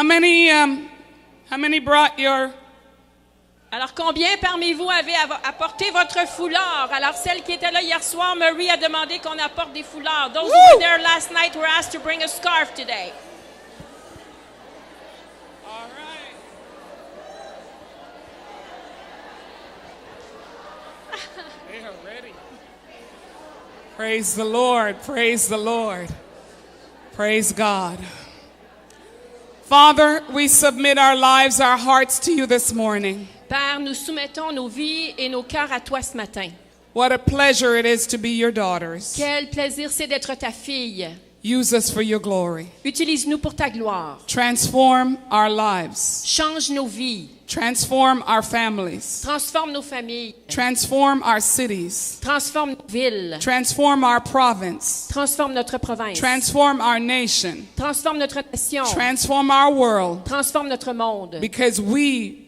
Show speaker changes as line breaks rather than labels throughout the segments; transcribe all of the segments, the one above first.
How many brought your...
Alors, combien parmi vous avez apporté votre foulard? Alors, celle qui était là hier soir, Marie a demandé qu'on apporte des foulards. Those who were there last night were asked to bring a scarf today.
All right. They are ready. Praise the Lord. Praise the Lord. Praise God. Father, we submit our lives, our hearts to you this morning.
Père, nous soumettons nos vies et nos cœurs à toi ce matin.
What a pleasure it is to be your daughters.
Quel plaisir c'est d'être ta fille.
Use us for your glory.
Utilise-nous pour ta gloire.
Transform our lives.
Change nos vies.
Transform our families.
Transforme nos familles.
Transform our cities.
Transforme nos villes.
Transform our province.
Transforme notre province.
Transform our nation.
Transforme notre nation.
Transform our world.
Transforme notre monde.
Because we,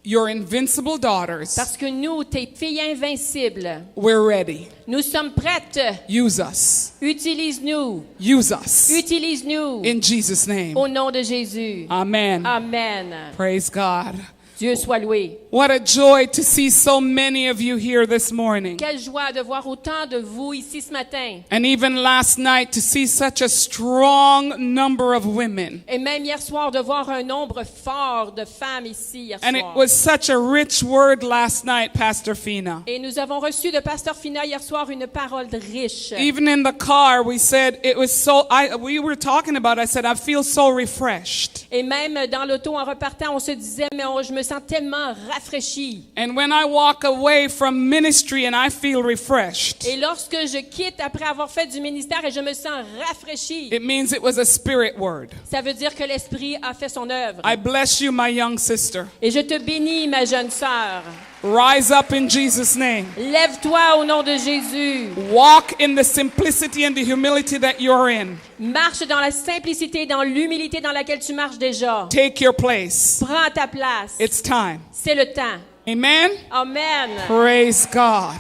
your invincible daughters,
Parce que nous, tes filles invincibles,
we're ready.
nous sommes prêtes.
Use us.
Utilise-nous.
Use us.
Utilise-nous.
In Jesus' name.
Au nom de Jésus.
Amen.
Amen.
Praise God.
Dieu soit loué.
What a joy to see so many of you here this morning.
Quelle joie de voir autant de vous ici ce matin.
And even last night to see such a strong number of women.
Et même hier soir de voir un nombre fort de femmes ici hier
And it
soir.
was such a rich word last night, Pastor Fina.
Et nous avons reçu de Pasteur Fina hier soir une parole riche.
Even in the car, we said it was so. We were talking about. I said I feel so refreshed.
Et même dans l'auto en repartant, on se disait mais je me sens tellement rafraîchi.
And when I walk away from ministry and I feel refreshed,
Et lorsque je quitte après avoir fait du ministère et je me sens rafraîchi,
it means it was a spirit word.
ça veut dire que l'Esprit a fait son œuvre.
I bless you, my young sister.
Et je te bénis, ma jeune sœur.
Rise up in Jesus' name.
Lève-toi au nom de Jésus.
Walk in the simplicity and the humility that you're in.
Marche dans la simplicité, dans l'humilité dans laquelle tu marches déjà.
Take your place.
Prends ta place.
It's time.
C'est le temps.
Amen.
Amen.
Praise God.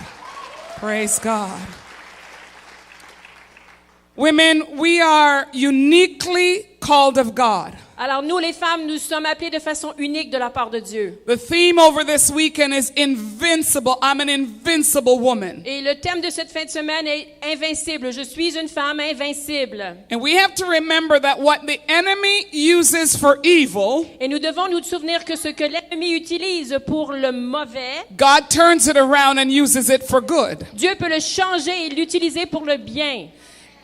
Praise God. Women, we are uniquely called of God.
Alors nous, les femmes, nous sommes appelées de façon unique de la part de Dieu.
The theme over this weekend is invincible. I'm an invincible woman.
Et le thème de cette fin de semaine est invincible. Je suis une femme invincible.
And we have to remember that what the enemy uses for evil,
Et nous devons nous souvenir que ce que l'ennemi utilise pour le mauvais,
God turns it around and uses it for good.
Dieu peut le changer et l'utiliser pour le bien.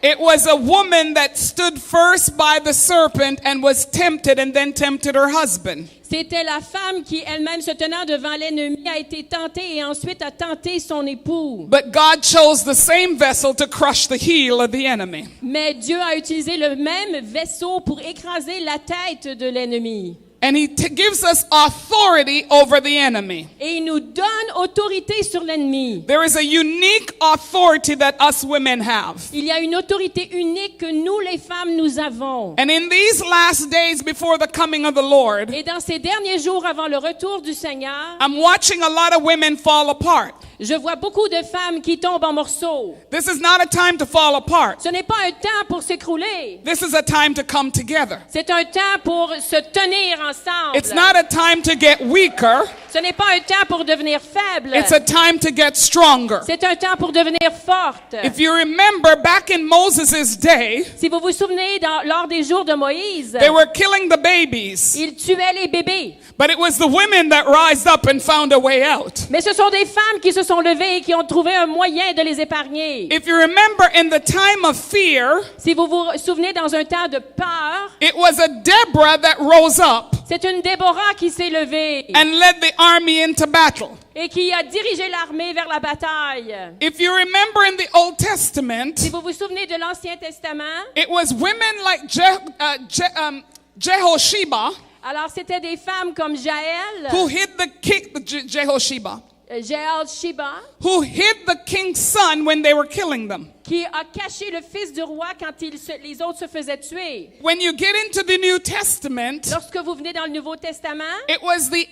It was a woman that stood first by the serpent and was tempted and then tempted her husband.
C'était la femme qui, elle-même se tenant devant l'ennemi, a été tentée et ensuite a tenté son époux.
But God chose the same vessel to crush the heel of the enemy.
Mais Dieu a utilisé le même vaisseau pour écraser la tête de l'ennemi.
And he gives us authority over the enemy.
Et il nous donne autorité sur l'ennemi.
There is a unique authority that us women have.
Il y a une autorité unique que nous, les femmes, nous avons.
And in these last days before the coming of the Lord,
Et dans ces derniers jours avant le retour du Seigneur,
I'm watching a lot of women fall apart.
je vois beaucoup de femmes qui tombent en morceaux.
This is not a time to fall apart.
Ce n'est pas un temps pour s'écrouler.
This is a time to come together.
C'est un temps pour se tenir ensemble.
It's not a time to get weaker.
Ce n'est pas un temps pour devenir faible.
It's a time to get stronger.
C'est un temps pour devenir forte.
If you remember back in Moses' day,
Si vous vous souvenez, lors des jours de Moïse,
they were killing the babies.
il tuait les bébés.
But it was the women that rised up and found a way out.
Mais ce sont des femmes qui se sont levées et qui ont trouvé un moyen de les épargner.
If you remember in the time of fear,
Si vous vous souvenez, dans un temps de peur,
it was a Deborah that rose up
c'est une Déborah qui s'est levée
and led the army into battle.
et qui a dirigé l'armée vers la bataille.
If you remember in the Old Testament,
Si vous vous souvenez de l'Ancien Testament,
it was women like Jehosheba
alors c'était des femmes comme Jaël,
who hid the king, Jehosheba,
Jaël Sheba,
who hid the king's son when they were killing them.
qui a caché le fils du roi quand les autres se faisaient tuer.
When you get into the New Testament,
Lorsque vous venez dans le Nouveau Testament,
it was the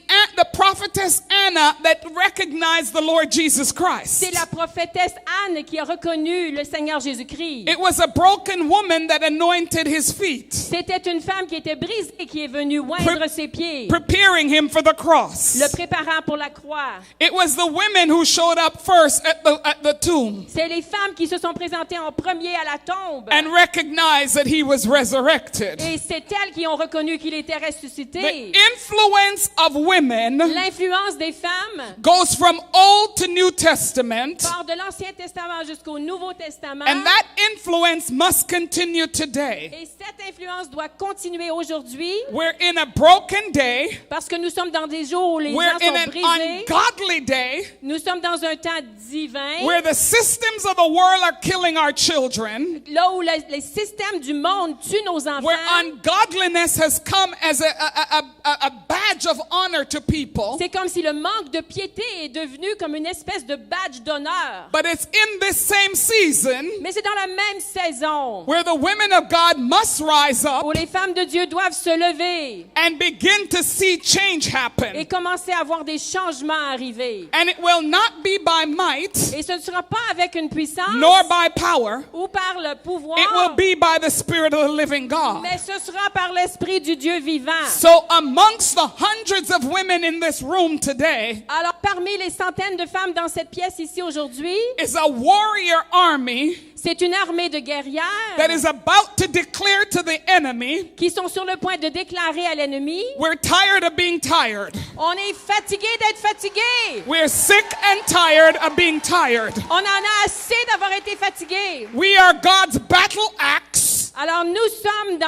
prophetess Anna that recognized the Lord Jesus Christ.
c'est la prophétesse Anne qui a reconnu le Seigneur Jésus-Christ.
It was a broken woman that anointed his feet,
C'était une femme qui était brisée et qui est venue oindre ses pieds,
preparing him for the cross.
le préparant pour la croix.
It was the women who showed up first at the tomb
C'est les femmes qui se sont présentées en premier à la tombe.
and recognized that he was resurrected.
Et c'est elles qui ont reconnu qu'il était ressuscité.
The influence of women
L'influence des femmes
goes from Old to New Testament,
part de l'Ancien Testament jusqu'au Nouveau Testament.
and that influence must continue today.
Et cette influence doit continuer aujourd'hui
We're in a broken day.
parce que nous sommes dans des jours où les
We're
gens
in
sont
an
brisés.
ungodly day
Nous sommes dans un temps divin,
where the systems of the world are killing our children,
là où les systèmes du monde tuent nos enfants,
where ungodliness has come as a badge of honor to people.
c'est comme si le manque de piété est devenu comme une espèce de badge d'honneur.
But it's in this same season
Mais c'est dans la même saison
where the women of God must rise up
où les femmes de Dieu doivent se lever
and begin to see change
et
happen.
commencer à voir des changements arriver.
And it will not be by might
Et ce ne sera pas avec une puissance
nor by power.
ou par le pouvoir,
It will be by the Spirit of the living God.
mais ce sera par l'Esprit du Dieu vivant.
So amongst the hundreds of women in this room today
Alors, parmi les centaines de femmes dans cette pièce ici aujourd'hui,
is a warrior army
c'est une armée de guerrières
that is about to declare to the enemy,
qui sont sur le point de déclarer à l'ennemi,
we're tired of being tired.
on est fatigué d'être fatigué.
We're sick and tired of being tired.
On en a assez d'avoir été fatigué.
We are God's battle axe,
Alors nous sommes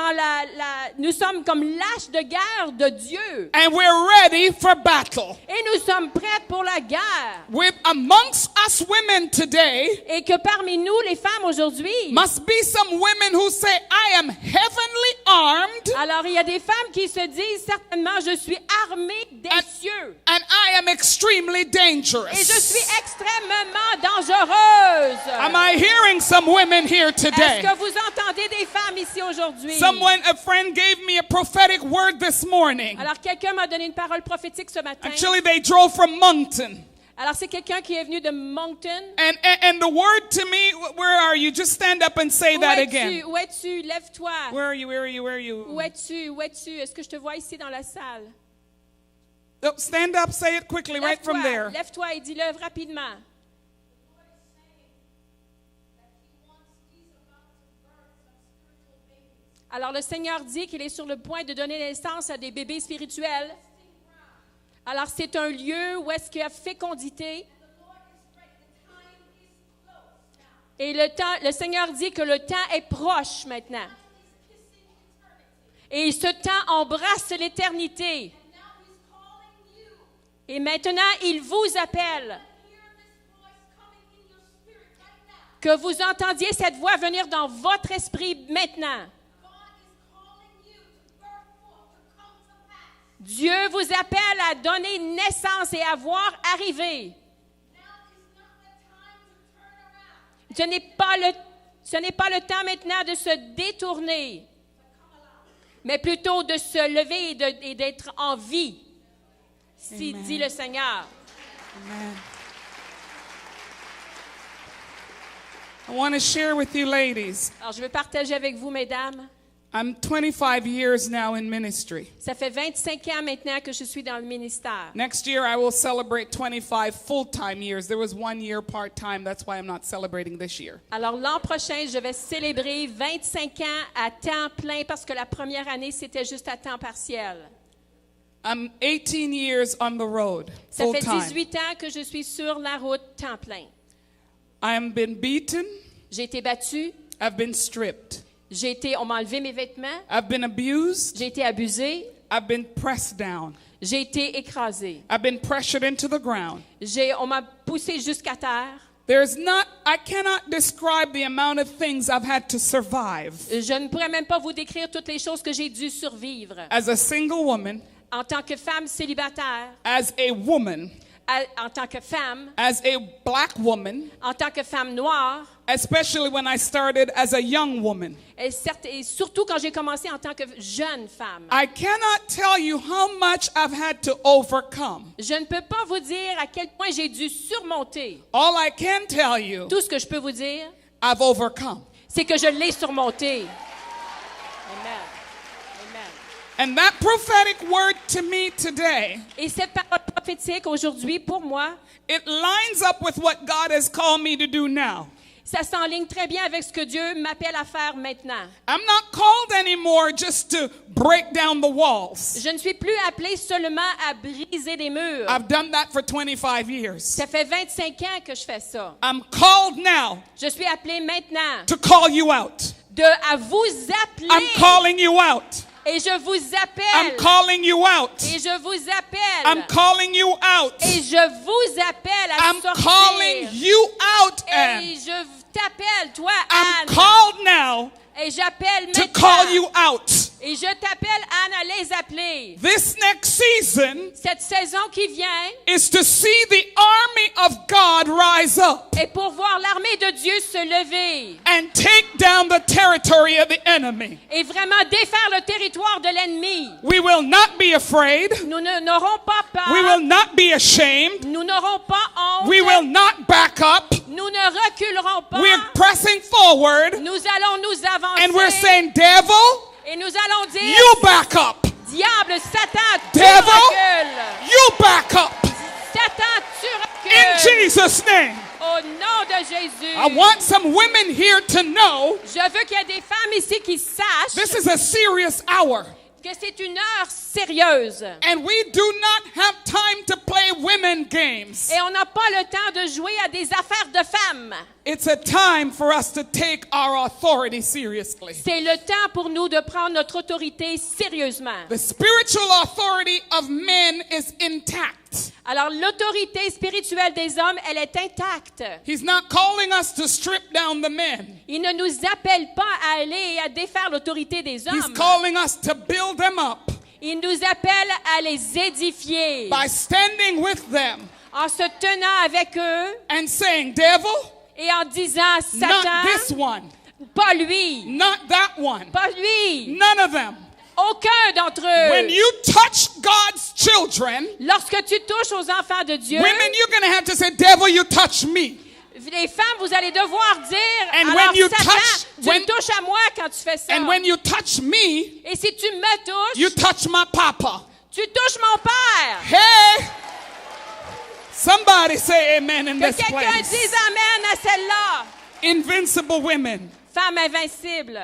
nous sommes comme l'âge de guerre de Dieu
and we're ready for battle.
et nous sommes prêtes pour la guerre.
With amongst us women today
Et que parmi nous, les femmes aujourd'hui,
must be some women who say, I am heavenly armed
alors il y a des femmes qui se disent certainement, je suis armée des cieux
and I am extremely
et je
dangerous.
suis extrêmement dangereuse.
Am I hearing some women here
Est-ce
today?
que vous entendez des femmes ici aujourd'hui?
A friend gave me a prophetic word this morning.
Alors quelqu'un m'a donné une parole prophétique ce matin.
Actually, they drove from Moncton.
Alors c'est quelqu'un qui est venu de Moncton.
And the word to me, where are you? Just stand up and say that again.
Où es-tu? Lève-toi.
Where are you? Where are you? Where are you?
Où es-tu? Où es-tu? Est-ce que je te vois ici dans la salle?
Oh, stand up, say it quickly, right from there.
Lève-toi et dis-le rapidement. Alors le Seigneur dit qu'il est sur le point de donner naissance à des bébés spirituels. Alors c'est un lieu où est-ce qu'il y a fécondité. Et le Seigneur dit que le temps est proche maintenant. Et ce temps embrasse l'éternité. Et maintenant, il vous appelle. Que vous entendiez cette voix venir dans votre esprit maintenant. Dieu vous appelle à donner naissance et à voir arriver. Ce n'est pas le temps maintenant de se détourner, mais plutôt de se lever et d'être en vie, si dit le Seigneur.
Amen. I want to share with you, ladies.
Alors, je veux partager avec vous, mesdames.
I'm 25 years now in ministry.
Ça fait 25 ans maintenant que je suis dans le ministère.
Next year, I will celebrate 25 full-time years. There was 1 year part-time. That's why I'm not celebrating this year.
Alors, l'an prochain, je vais célébrer 25 ans à temps plein parce que la première année, c'était juste à temps partiel.
I'm 18 years on the road,
Ça fait
full-time.
18 ans que je suis sur la route temps plein.
I am been beaten.
J'ai été battue.
I've been stripped.
On m'a enlevé mes vêtements.
I've been abused.
J'ai été abusée.
I've been pressed down.
J'ai été écrasée.
I've been pressured into the ground.
On m'a poussée jusqu'à terre.
I cannot describe the amount of things I've had to survive.
Je ne pourrais même pas vous décrire toutes les choses que j'ai dû survivre.
As a single woman,
En tant que femme célibataire,
as a woman,
en tant que femme,
as a black woman,
en tant que femme noire,
especially when I started as a young woman.
Et surtout quand j'ai commencé en tant que jeune femme.
I cannot tell you how much I've had to overcome.
Je ne peux pas vous dire à quel point j'ai dû surmonter.
All I can tell you,
Tout ce que je peux vous dire,
I've overcome.
c'est que je l'ai surmonté. Amen. Amen.
And that prophetic word to me today,
Et cette parole prophétique aujourd'hui, pour moi,
it lines up with what God has called me to do now.
ça s'enligne très bien avec ce que Dieu m'appelle à faire maintenant.
I'm not called anymore just to break down the walls.
Je ne suis plus appelée seulement à briser des murs.
I've done that for 25 years.
Ça fait 25 ans que je fais ça.
I'm called now
Je suis appelée maintenant
to call you out.
à vous appeler.
I'm calling you out.
Et je vous
I'm
appelle.
calling you out.
Et je vous appelle.
I'm calling you out.
Et je vous appelle à
I'm calling
sortir.
you out, Anne.
Et je t'appelle, toi,
I'm
Anne.
called now
Et j'appelle
to
maintenant.
call you out.
Et je t'appelle, Anne, à les appeler.
This next season
Cette saison qui vient
is to see the army of God rise up
est pour voir l'armée de Dieu se lever
and take down the territory of the enemy.
et vraiment défaire le territoire de l'ennemi.
We will not be afraid.
Nous n'aurons pas peur.
We will not be ashamed.
Nous n'aurons pas honte.
We will not back up.
Nous ne reculerons pas.
We're pressing forward
Nous allons nous avancer.
and we're saying, devil,
Et nous allons dire,
you back up.
diable, Satan, tu
Devil,
recules.
you back up.
Satan, tu
In
recules.
Jesus' name.
Au nom de Jésus.
I want some women here to know
Je veux qu'il y ait des femmes ici qui sachent
this is a serious hour.
que c'est une heure sérieuse.
And we do not have time to play women games.
Et on n'a pas le temps de jouer à des affaires de femmes.
It's a time for us to take our authority seriously.
C'est le temps pour nous de prendre notre autorité sérieusement.
The spiritual authority of men is intact.
Alors, l'autorité spirituelle des hommes, elle est intacte.
He's not calling us to strip down the men.
Il ne nous appelle pas à aller et à défaire l'autorité des
He's
hommes.
calling us to build them up
Il nous appelle à les édifier
by standing with them
en se tenant avec eux
and saying, devil,
et en disant,
not this
Satan,
one,
pas lui,
not that one,
pas lui,
none of them.
aucun d'entre
When
eux.
you touch God's children,
Lorsque tu touches aux enfants de Dieu,
women, you're going to have to say, devil, you touch me.
les femmes, vous allez devoir dire,
And
alors
when you
Satan,
touch-
tu
when-
me touches à moi quand tu fais ça.
And when you touch me,
Et si tu me touches,
you touch my papa.
tu touches mon père.
Hey! Somebody say amen in
Que
this
quelqu'un
place.
dise amen à celle-là.
Invincible women.
Femme invincible.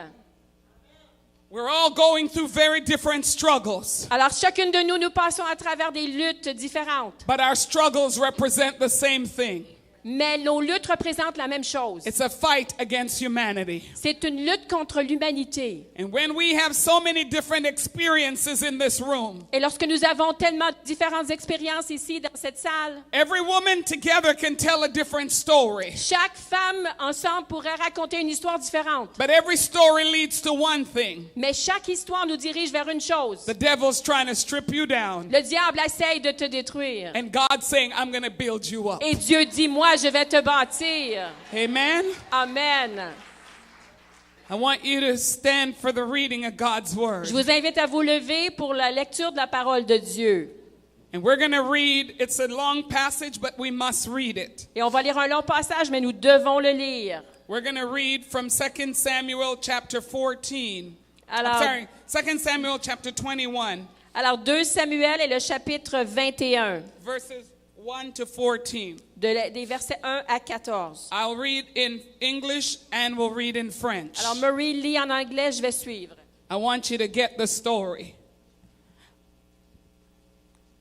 We're all going through very different struggles,
Alors, chacune de nous, nous passons à travers des luttes différentes.
but our struggles represent the same thing.
Mais nos luttes représentent la même chose.
It's a fight against humanity.
C'est une lutte contre l'humanité.
And when we have so many different experiences in this room,
Et lorsque nous avons tellement de différentes expériences ici dans cette salle,
every woman together can tell a different story.
chaque femme ensemble pourrait raconter une histoire différente.
But every story leads to one thing.
Mais chaque histoire nous dirige vers une chose.
The devil's trying to strip you down.
Le diable essaye de te détruire.
And God's saying, I'm going to build you up.
Et Dieu dit, moi, je vais te bâtir.
Amen.
Amen.
I want you to stand for the reading of God's word.
Je vous invite à vous lever pour la lecture de la parole de Dieu.
And we're going to read, it's a long passage, but we must read it.
Et on va lire un long passage, mais nous devons le lire.
We're going to read from 2 Samuel chapter 14.
Alors,
2 Samuel chapter 21,
alors 2 Samuel et le chapitre 21,
verses 1 to 14.
des versets 1 à 14.
I'll read in English and we'll read in French.
Alors Marie lit en anglais, je vais suivre.
I want you to get the story.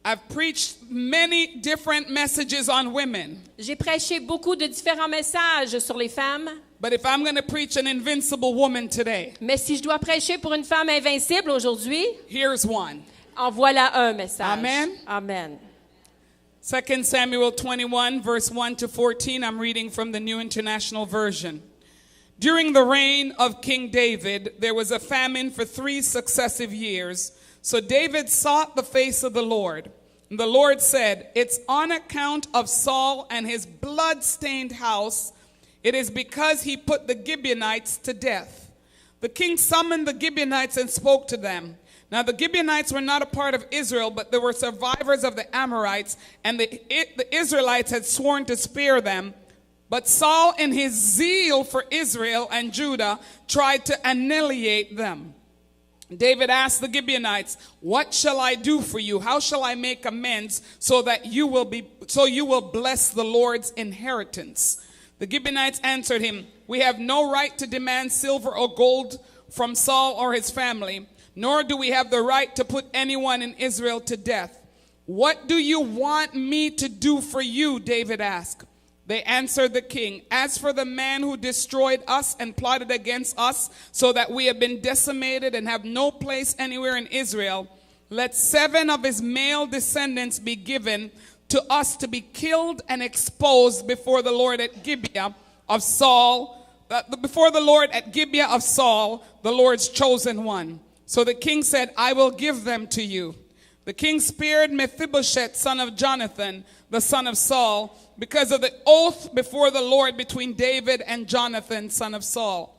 I've preached many different messages on women.
J'ai prêché beaucoup de différents messages sur les femmes,
But if I'm going to preach an invincible woman today,
mais si je dois prêcher pour une femme invincible aujourd'hui,
here's one.
en voilà un message.
Amen.
Amen.
2 Samuel 21, verse 1 to 14, I'm reading from the New International Version. During the reign of King David, there was a famine for 3 successive years. So David sought the face of the Lord. And the Lord said, it's on account of Saul and his blood-stained house. It is because he put the Gibeonites to death. The king summoned the Gibeonites and spoke to them. Now the Gibeonites were not a part of Israel, but they were survivors of the Amorites, and the Israelites had sworn to spare them. But Saul, in his zeal for Israel and Judah, tried to annihilate them. David asked the Gibeonites, "What shall I do for you? How shall I make amends so you will bless the Lord's inheritance?" The Gibeonites answered him, "We have no right to demand silver or gold from Saul or his family, nor do we have the right to put anyone in Israel to death. What do you want me to do for you?" David asked. They answered the king, "As for the man who destroyed us and plotted against us, so that we have been decimated and have no place anywhere in Israel, let 7 of his male descendants be given to us to be killed and exposed before the Lord at Gibeah of Saul, the Lord's chosen one." So the king said, "I will give them to you." The king spared Mephibosheth, son of Jonathan, the son of Saul, because of the oath before the Lord between David and Jonathan, son of Saul.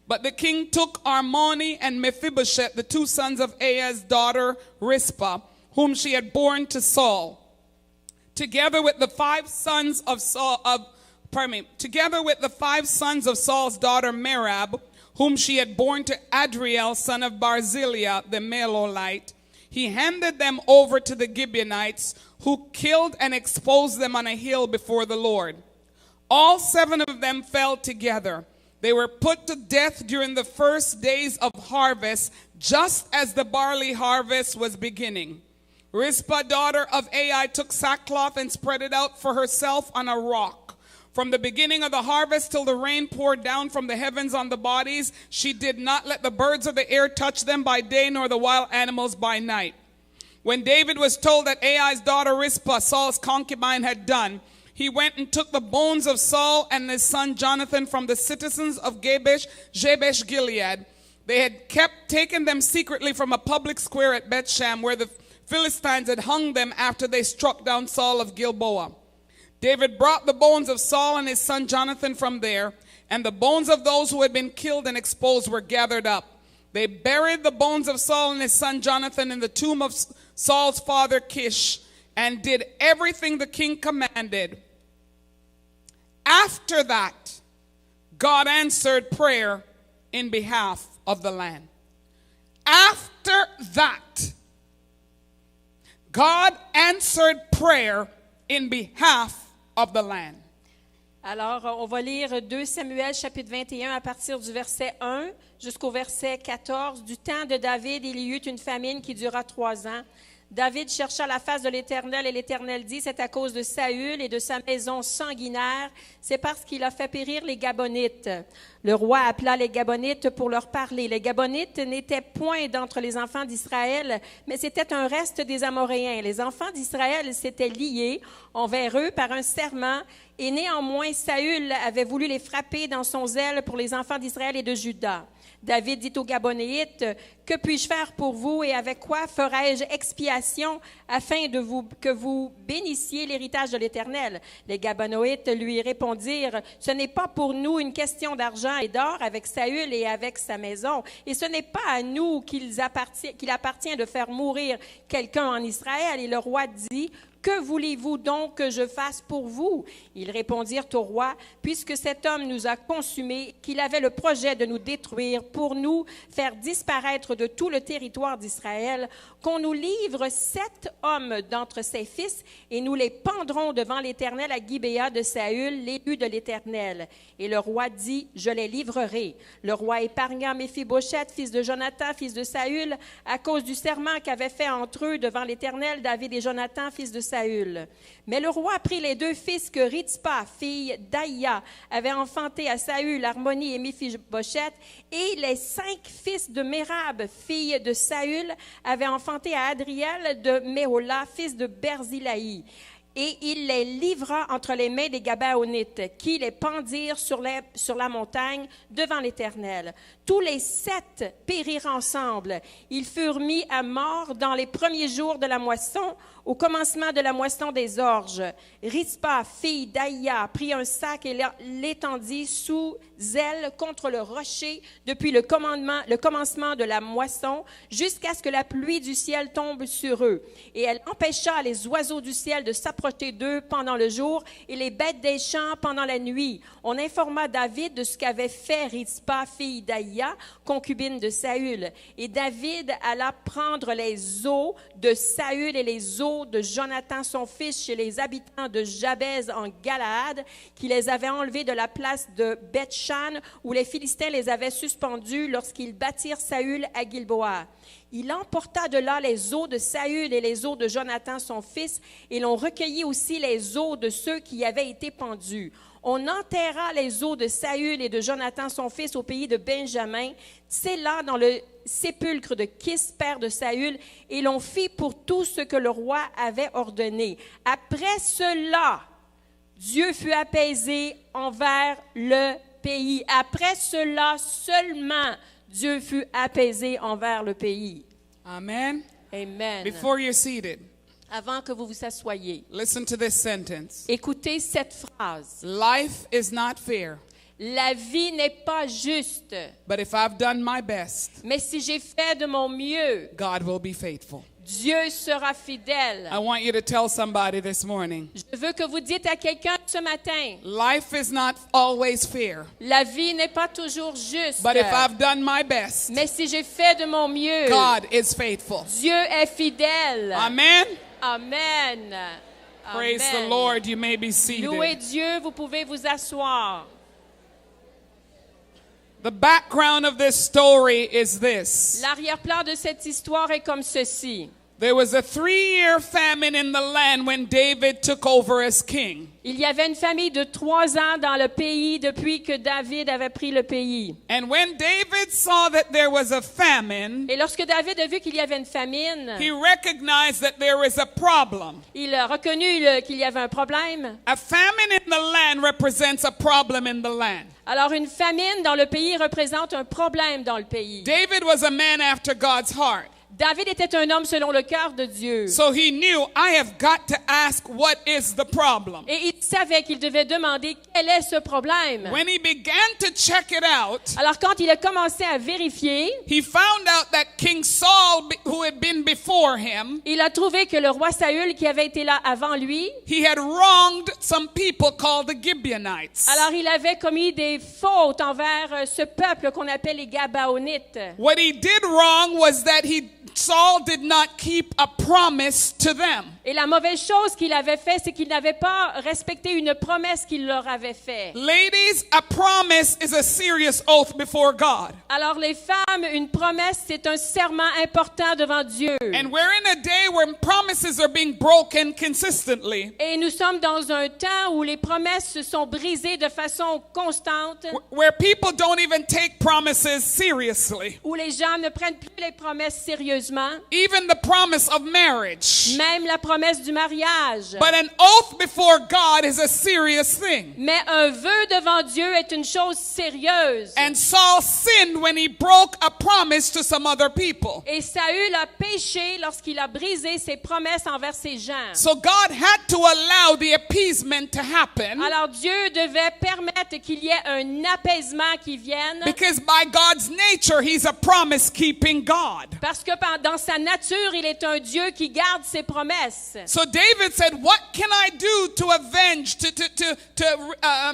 But the king took Armoni and Mephibosheth, the 2 sons of Aiah's daughter Rizpah, whom she had borne to Saul, together with the 5 sons of Saul's daughter Merab, whom she had borne to Adriel, son of Barzillai, the Melolite. He handed them over to the Gibeonites, who killed and exposed them on a hill before the Lord. All 7 of them fell together. They were put to death during the first days of harvest, just as the barley harvest was beginning. Rizpah, daughter of Aiah, took sackcloth and spread it out for herself on a rock. From the beginning of the harvest till the rain poured down from the heavens on the bodies, she did not let the birds of the air touch them by day, nor the wild animals by night. When David was told that Aiah's daughter Rizpah, Saul's concubine, had done, he went and took the bones of Saul and his son Jonathan from the citizens of Jabesh Gilead. They had taken them secretly from a public square at Bethshan, where the Philistines had hung them after they struck down Saul of Gilboa. David brought the bones of Saul and his son Jonathan from there, and the bones of those who had been killed and exposed were gathered up. They buried the bones of Saul and his son Jonathan in the tomb of Saul's father Kish, and did everything the king commanded. After that, God answered prayer in behalf of the land. After that, God answered prayer in behalf of the land.
Alors, on va lire 2 Samuel chapitre 21 à partir du verset 1 jusqu'au verset 14. Du temps de David, il y eut une famine qui dura 3 ans. David chercha la face de l'Éternel, et l'Éternel dit, c'est à cause de Saül et de sa maison sanguinaire, c'est parce qu'il a fait périr les Gabonites. Le roi appela les Gabonites pour leur parler. Les Gabonites n'étaient point d'entre les enfants d'Israël, mais c'était un reste des Amoréens. Les enfants d'Israël s'étaient liés envers eux par un serment, et néanmoins Saül avait voulu les frapper dans son zèle pour les enfants d'Israël et de Juda. David dit aux Gabonéites, « Que puis-je faire pour vous et avec quoi ferai-je expiation afin que vous bénissiez l'héritage de l'Éternel? » Les Gabonéites lui répondirent, « Ce n'est pas pour nous une question d'argent et d'or avec Saül et avec sa maison, et ce n'est pas à nous qu'il appartient de faire mourir quelqu'un en Israël. » Et le roi dit, « Que voulez-vous donc que je fasse pour vous? » Ils répondirent au roi, « Puisque cet homme nous a consumés, qu'il avait le projet de nous détruire pour nous faire disparaître de tout le territoire d'Israël, qu'on nous livre 7 hommes d'entre ses fils, et nous les pendrons devant l'Éternel à Gibéa de Saül, l'élu de l'Éternel. » Et le roi dit, « Je les livrerai. » Le roi épargna Méphibosheth, fils de Jonathan, fils de Saül, à cause du serment qu'avaient fait entre eux devant l'Éternel David et Jonathan, fils de Saül. Mais le roi prit les 2 fils que Rizpah, fille d'Aïa, avait enfantés à Saül, Armoni et Méphibosheth, et les 5 fils de Merab, fille de Saül, avait enfanté à Adriel de Méhola, fils de Barzillai. Et il les livra entre les mains des Gabaonites, qui les pendirent sur la montagne devant l'Éternel. Tous les 7 périrent ensemble. Ils furent mis à mort dans les premiers jours de la moisson, Au commencement de la moisson des orges, Rizpa, fille d'Aïa, prit un sac et l'étendit sous elle contre le rocher depuis le commencement de la moisson jusqu'à ce que la pluie du ciel tombe sur eux. Et elle empêcha les oiseaux du ciel de s'approcher d'eux pendant le jour et les bêtes des champs pendant la nuit. On informa David de ce qu'avait fait Rizpa, fille d'Aïa, concubine de Saül. Et David alla prendre les os de Saül et les os de Jonathan son fils chez les habitants de Jabez en Galaad, qui les avaient enlevés de la place de Beth-Shan, où les Philistins les avaient suspendus lorsqu'ils battirent Saül à Gilboa. Il emporta de là les os de Saül et les os de Jonathan son fils, et l'on recueillit aussi les os de ceux qui avaient été pendus. On enterra les os de Saül et de Jonathan son fils au pays de Benjamin, là dans le sépulcre de Kis, père de Saül, et l'on fit pour tout ce que le roi avait ordonné. Après cela, Dieu fut apaisé envers le pays. Après cela seulement, Dieu fut apaisé envers le pays.
Amen.
Amen.
Before you're seated,
Avant que vous vous assoyiez,
listen to this sentence.
écoutez cette phrase.
Life is not fair,
La vie n'est pas juste,
but if I've done my best,
mais si j'ai fait de mon mieux,
God will be faithful.
Dieu sera fidèle.
I want you to tell somebody this morning,
Je veux que vous dites à quelqu'un ce matin,
life is not always fair,
la vie n'est pas toujours juste,
but if I've done my best,
mais si j'ai fait de mon mieux,
God is faithful.
Dieu est fidèle.
Amen.
Amen.
Praise the
Amen.
Lord. You may be
Louez
seated.
Dieu, vous pouvez vous asseoir.
The background of this story is this.
L'arrière-plan de cette histoire est comme ceci.
There was a 3-year famine in the land when David took over as king.
Il y avait une famille de 3 ans dans le pays depuis que David avait pris le pays.
And when David saw that there was a famine,
Et lorsque David a vu qu'il y avait une famine,
he recognized that there was a problem.
il a reconnu qu'il y avait un problème.
A famine in the land represents a problem in the land.
Alors, une famine dans le pays représente un problème dans le pays.
David was a man after God's heart.
David était un homme selon le cœur de Dieu.
So he knew, I have got to ask what is the problem.
Et il savait qu'il devait demander quel est ce problème.
When he began to check it out,
Alors, quand il a commencé à vérifier,
he found out that King Saul, who had been before him,
il a trouvé que le roi Saül, qui avait été là avant lui,
he had wronged some people called the Gibeonites.
alors il avait commis des fautes envers ce peuple qu'on appelle les Gabaonites.
What he did wrong was that Saul did not keep a promise to them.
Et la mauvaise chose qu'il avait fait, c'est qu'il n'avait pas respecté une promesse qu'il leur avait faite.
Ladies, a promise is a serious oath before God.
Alors les femmes, une promesse, c'est un serment important devant Dieu.
And we're in a day where promises are being broken consistently.
Et nous sommes dans un temps où les promesses se sont brisées de façon constante,
Where people don't even take promises seriously.
où les gens ne prennent plus les promesses sérieusement,
Even the promise of marriage.
même la promesse du mariage.
But an oath before God is a serious thing.
Mais un vœu devant Dieu est une chose sérieuse.
And Saul sinned when he broke a promise to some other people.
Et Saül a péché lorsqu'il a brisé ses promesses envers ses gens.
So God had to allow the appeasement to happen.
Alors Dieu devait permettre qu'il y ait un apaisement qui vienne,
Because by God's nature, he's a promise-keeping God.
parce que dans sa nature, il est un Dieu qui garde ses promesses.
So David said, what can I do to avenge, to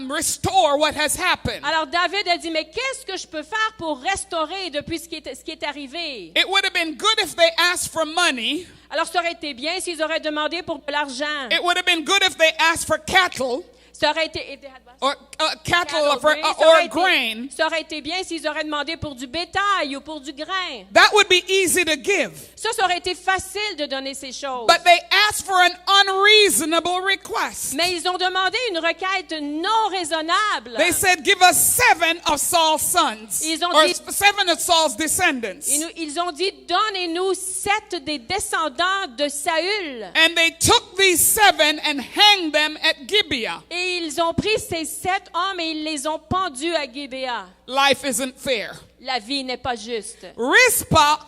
restore what has happened?
Alors David a dit, mais qu'est-ce que je peux faire pour restaurer depuis ce qui est arrivé?
It would have been good if they asked for money.
Alors ça aurait été bien s'ils auraient demandé pour de l'argent.
It would have been good if they asked for cattle
Ça aurait été...
or cattle or
ça
grain.
Ça aurait été bien s'ils auraient demandé pour du bétail ou pour du grain.
That would be easy to give.
Ça aurait été facile de donner ces choses.
But they asked for an unreasonable request.
Mais ils ont demandé une requête non raisonnable.
They said, give us 7 of Saul's sons,
Ils ont
or
dit-
7 of Saul's descendants.
Ils ont dit, donnez-nous 7 des descendants de Saül.
And they took these 7 and hanged them at Gibeah.
Et ils ont pris ces 7 hommes et ils les ont pendus à Gibéa.
Life isn't fair.
La vie n'est pas juste.
Rizpah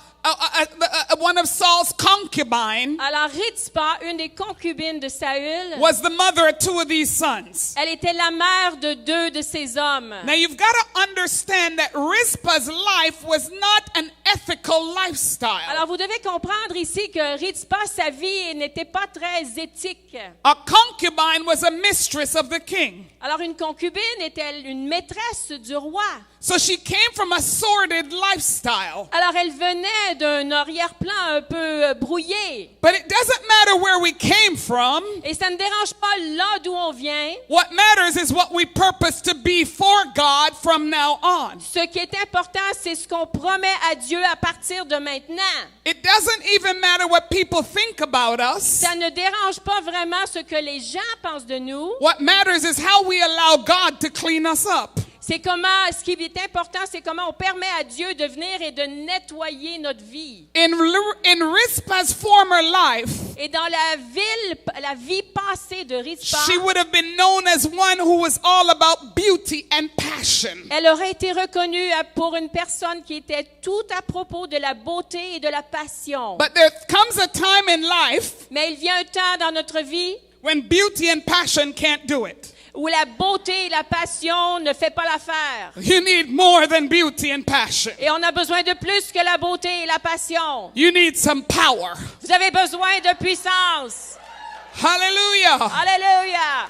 one of Saul's concubines,
Alors Rizpa, une des concubines de Saül,
was the mother of 2 of these sons.
elle était la mère de 2 de ces hommes.
Now you've got to understand that Rizpah's life was not an ethical lifestyle.
Alors vous devez comprendre ici que Rizpa, sa vie n'était pas très éthique.
A concubine was a mistress of the king.
Alors une concubine était une maîtresse du roi.
So she came from a sordid lifestyle.
Alors elle venait d'un arrière-plan un peu brouillé.
But it doesn't matter where we came from.
Et ça ne dérange pas là d'où on vient.
What matters is what we purpose to be for God from now on.
Ce qui est important, c'est ce qu'on promet à Dieu à partir de maintenant.
It doesn't even matter what people think about us.
Ça ne dérange pas vraiment ce que les gens pensent de nous.
What matters is how we allow God to clean us up.
C'est comment, ce qui est important, c'est comment on permet à Dieu de venir et de nettoyer notre vie.
In Rizpah's former life,
Et dans la vie passée de Rizpa,
she would have been known as one who was all about beauty and passion.
elle aurait été reconnue pour une personne qui était tout à propos de la beauté et de la passion.
But there comes a time in life
Mais il vient un temps dans notre vie
when beauty and passion can't do it.
où la beauté et la passion ne fait pas l'affaire.
You need more than beauty and passion.
Et on a besoin de plus que la beauté et la passion.
You need some power.
Vous avez besoin de puissance.
Hallelujah.
Alléluia.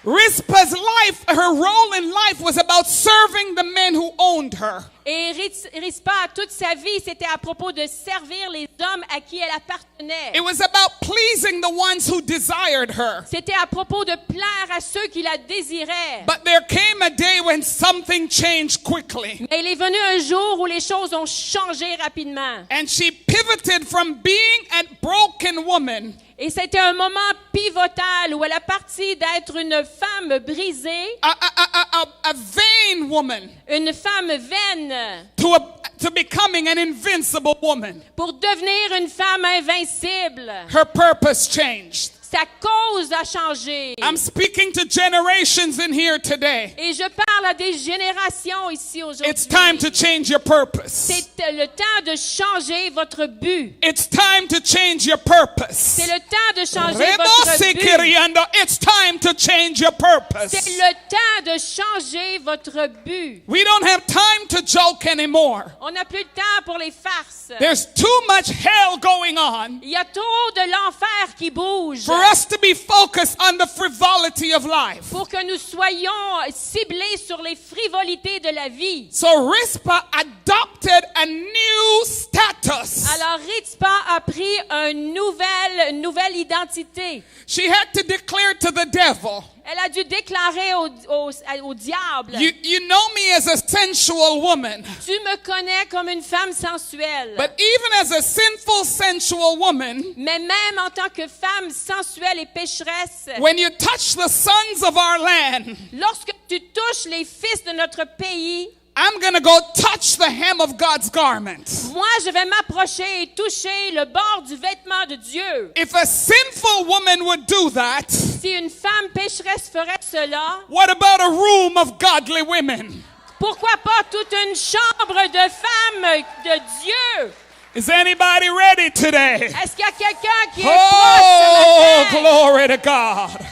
Rizpah's life, her role in life was about serving the men who owned her.
Et Rizpa, toute sa vie, c'était à propos de servir les hommes à qui elle appartenait.
It was about pleasing the ones who desired her.
C'était à propos de plaire à ceux qui la désiraient.
But there came a day when something changed quickly.
Mais il est venu un jour où les choses ont changé rapidement.
And she pivoted from being a broken woman
Et c'était un moment pivotal où elle a parti d'être une femme brisée,
a vain woman,
une femme vaine,
to becoming an invincible woman.
pour devenir une femme invincible.
Her purpose changed.
Sa cause a changé.
I'm speaking to generations in here today.
Et je parle à des générations ici aujourd'hui.
It's time to change your purpose.
C'est le temps de changer votre but.
It's time to change your purpose.
C'est le temps de changer votre but.
It's time to change your purpose.
C'est le temps de changer votre but.
We don't have time to joke anymore.
On n'a plus de temps pour les farces.
There's too much hell going on
Il y a trop de l'enfer qui bouge
for us to be focused on the frivolity of life.
pour que nous soyons ciblés sur les frivolités de la vie.
So Rizpah adopted a new status.
Alors Rizpa a pris une nouvelle identité.
She had to declare to the devil,
Elle a dû déclarer au diable,
you know me as a sensual woman,
tu me connais comme une femme sensuelle.
but even as a sinful, sensual woman,
Mais même en tant que femme sensuelle et pécheresse,
when you touch the sons of our land,
lorsque tu touches les fils de notre pays,
I'm going to go touch the hem of God's garment.
moi je vais m'approcher et toucher le bord du vêtement de Dieu.
If a sinful woman would do that,
Si une femme pécheresse ferait cela,
what about a room of godly women?
pourquoi pas toute une chambre de femmes de Dieu?
Is anybody ready today?
Est-ce qu'il y a quelqu'un qui est proche
Oh,
ce matin?
glory to God.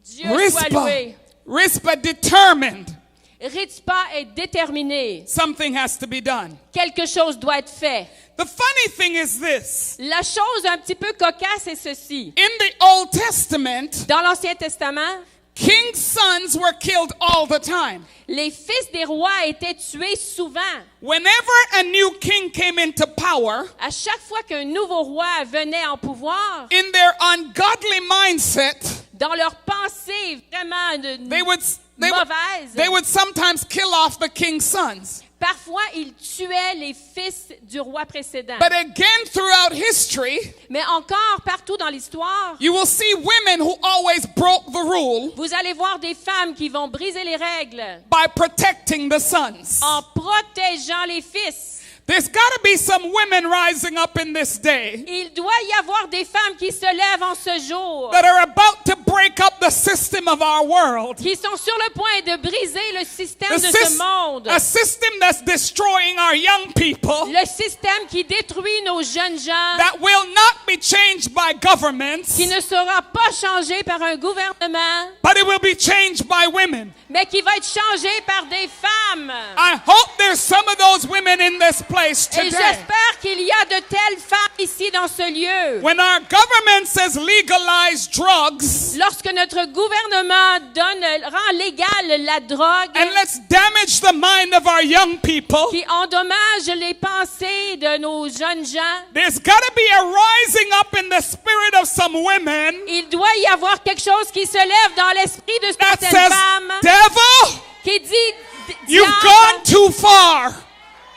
Dieu soit loué.
Rizpah determined
Rizpa est déterminée.
something has to be done.
Quelque chose doit être fait.
The funny thing is this.
La chose un petit peu cocasse est ceci.
In the Old Testament,
Dans l'Ancien Testament,
king's sons were killed all the time.
les fils des rois étaient tués souvent.
Whenever a new king came into power,
À chaque fois qu'un nouveau roi venait en pouvoir,
in their ungodly mindset,
dans leur pensée vraiment
they would sometimes kill off the king's sons.
parfois ils tuaient les fils du roi précédent.
But again, throughout history,
Mais encore partout dans l'histoire,
you will see women who always broke the rule
vous allez voir des femmes qui vont briser les règles
by protecting the sons.
en protégeant les fils.
There's got to be some women rising up in this day
Il doit y avoir des femmes qui se lèvent en ce jour
that are about to break break up the system of our world.
qui sont sur le point de briser le système
The
de ce monde.
a system that's destroying our young people,
Le système qui détruit nos jeunes gens,
that will not be changed by governments,
qui ne sera pas changé par un gouvernement,
but it will be changed by women.
mais qui va être changé par des femmes.
I hope there's some of those women in this place
Et
today.
j'espère qu'il y a de telles femmes ici dans ce lieu.
When our government says legalize drugs,
Lorsque notre gouvernement rend légale la drogue,
and let's damage the mind of our young people,
qui endommage les pensées de nos jeunes gens,
there's got to be a rising up in the spirit of some women
il doit y avoir quelque chose qui se lève dans l'esprit de
that
certaines
says,
femmes
devil,
qui dit,
you've
Diable,
gone too far.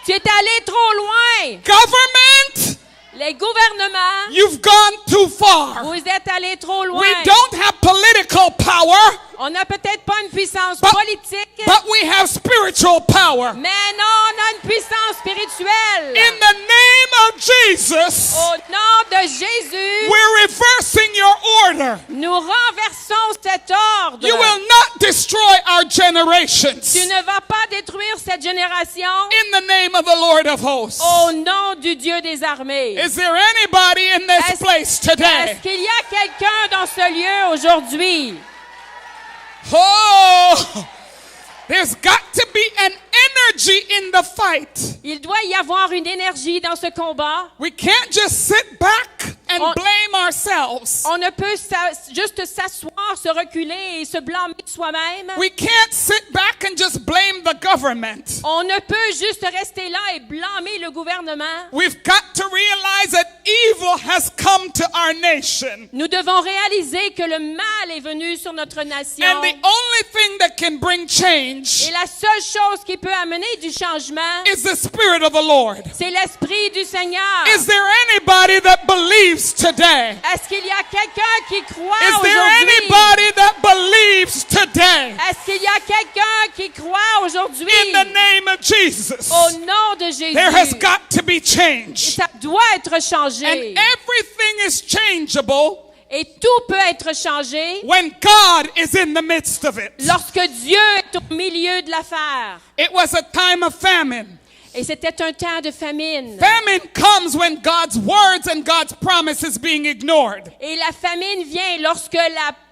tu es allé trop loin.
Government,
Les gouvernements,
you've gone too far.
vous êtes allés trop loin.
We don't have political power,
On n'a peut-être pas une puissance
But-
politique,
but we have spiritual power.
mais non, on a une puissance spirituelle.
In the name of Jesus,
Au nom de Jésus,
we're reversing your order.
nous renversons cet ordre.
You will not destroy our generations.
Tu ne vas pas détruire cette génération
In the name of the Lord of hosts.
au nom du Dieu des armées.
Is there anybody in this
Est-ce-
place today?
Est-ce qu'il y a quelqu'un dans ce lieu aujourd'hui?
Oh, there's got to be an energy in the fight.
Il doit y avoir une énergie dans ce combat.
We can't just sit back and
On-
blame ourselves.
On ne peut juste s'asseoir, se reculer et se blâmer soi-même.
We can't sit back and just blame the government.
On ne peut juste rester là et blâmer le gouvernement.
We've got to realize that evil has come to our nation.
Nous devons réaliser que le mal est venu sur notre nation.
And the only thing that can bring change
Et la seule chose qui peut amener du changement,
is the Spirit of the Lord.
c'est l'Esprit du Seigneur.
Is there anybody that believes today?
Est-ce qu'il y a quelqu'un qui croit
Is there
aujourd'hui?
anybody that believes today?
Est-ce qu'il y a quelqu'un qui croit aujourd'hui?
In the name of Jesus,
Au nom de Jésus.
there has got to be
Et
change.
ça doit être changé.
And everything is changeable
Et tout peut être changé
when God is in the midst of it.
lorsque Dieu est au milieu de l'affaire.
It was a time of famine.
Et c'était un temps de famine.
Famine comes when God's words and God's promise is being ignored.
Et la famine vient lorsque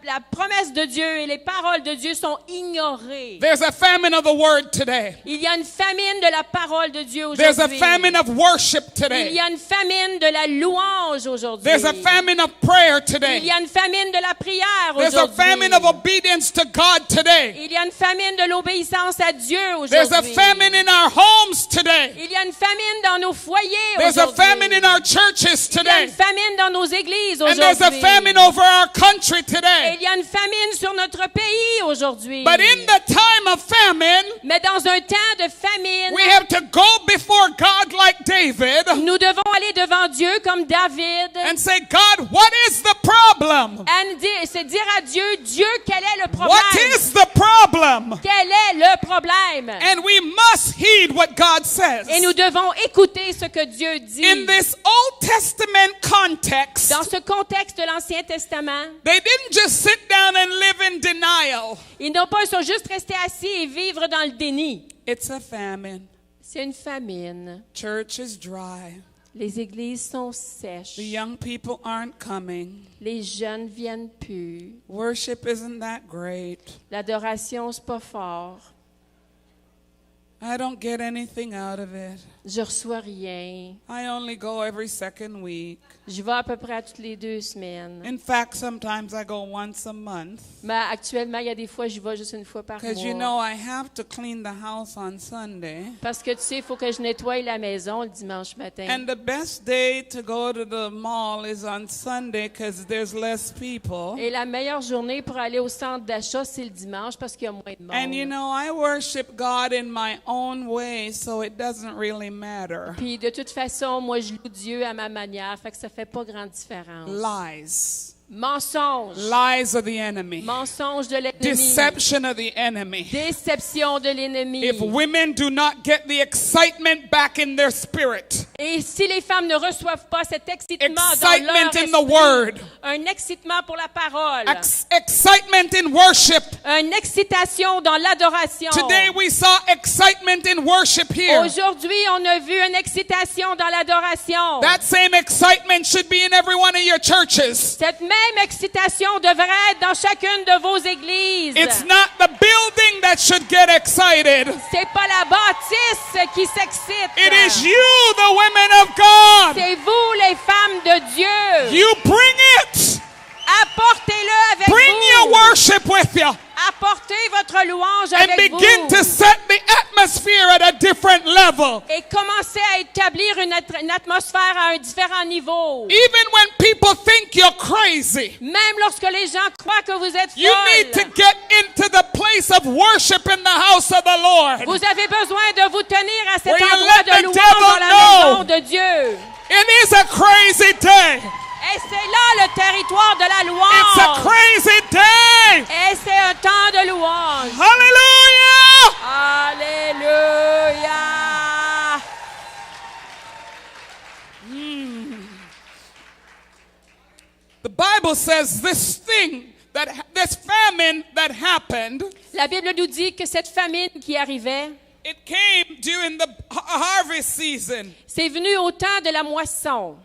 la promesse de Dieu et les paroles de Dieu sont ignorées.
There's a famine of the word today.
Il y a une famine de la parole de Dieu
There's a
aujourd'hui.
famine of worship
Il
today.
y a une famine de la louange aujourd'hui.
There's a famine of prayer
Il
today.
y a une famine de la prière
There's a
aujourd'hui.
famine of obedience to God today.
Il y a une famine de l'obéissance à Dieu
There's a
aujourd'hui.
famine in our homes today.
Il y a une famine dans nos foyers
There's a
aujourd'hui.
famine in our churches
Il y a une
today.
famine dans nos églises
And there's a
aujourd'hui.
famine over our country
Et
today.
il y a une famine sur notre pays aujourd'hui.
But in the time of famine,
Mais dans un temps de famine,
we have to go before God like David
nous devons aller devant Dieu comme David
and say, God, what is the problem?
c'est dire à Dieu, Dieu, quel est le
What
problème?
is the problem?
Quel est le problème?
And we must heed what God says.
Et nous devons écouter ce que Dieu dit.
In this Old Testament context,
Dans ce contexte de l'Ancien Testament,
they didn't just sit down and live in denial.
ils n'ont pas, ils sont juste restés assis et vivre dans le déni.
It's a famine.
C'est une famine.
Church is dry.
Les églises sont sèches.
The young people aren't coming.
Les jeunes viennent plus.
Worship isn't that great.
L'adoration, c'est pas fort.
I don't get anything out of it.
Je reçois rien.
I only go every second week.
Je vais à peu près à toutes les 2 semaines.
In fact, sometimes I go once a month.
Mais actuellement, il y a des fois, j'y vais juste une fois par
Because you
mois.
know, I have to clean the house on Sunday.
Parce que tu sais, il faut que je nettoie la maison le dimanche matin.
And the best day to go to the mall is on Sunday because there's less people.
Et la meilleure journée pour aller au centre d'achat, c'est le dimanche parce qu'il y a moins de monde.
And you know, I worship God in my own way, so it doesn't really matter.
Puis de toute façon, moi, je loue Dieu à ma manière, fait que ça fait pas grande différence.
Lies.
Mensonge.
Lies of the enemy.
Mensonge de l'ennemi.
Deception of the enemy.
Déception de l'ennemi.
If women do not get the excitement back in their spirit,
Et si les femmes ne reçoivent pas cet excitement dans
excitement
leur
in the
esprit,
word,
un excitement pour la parole,
excitement in worship.
une excitation dans l'adoration.
Today we saw excitement in worship here.
Aujourd'hui, on a vu une excitation dans l'adoration.
That same excitement should be in every one of your churches.
Cette même excitation devrait être dans chacune de vos églises.
It's not the building that should get excited.
C'est pas la bâtisse qui s'excite.
It is you, the women of God.
C'est vous, les femmes de Dieu.
You bring it.
Apportez-le avec
Bring your
vous.
worship with you.
Apportez votre louange
And
avec
begin
vous.
to set the atmosphere at a different level.
Et commencez à établir une atmosphère à un différent niveau.
Even when people think you're crazy,
Même lorsque les gens croient que vous êtes
you need to
folle,
get into the place of worship in the house of the Lord.
vous avez besoin de vous tenir à cet
Where you
endroit
let
de
the
louange
devil
dans la
know.
maison de Dieu.
It is a crazy day.
Et c'est là le territoire de la
It's a
louange.
crazy day.
Et c'est un temps de louange.
Hallelujah.
Alléluia.
The Bible says this famine that happened,
La Bible nous dit que cette famine qui arrivait,
it came during the harvest season.
c'est venu au temps de la moisson.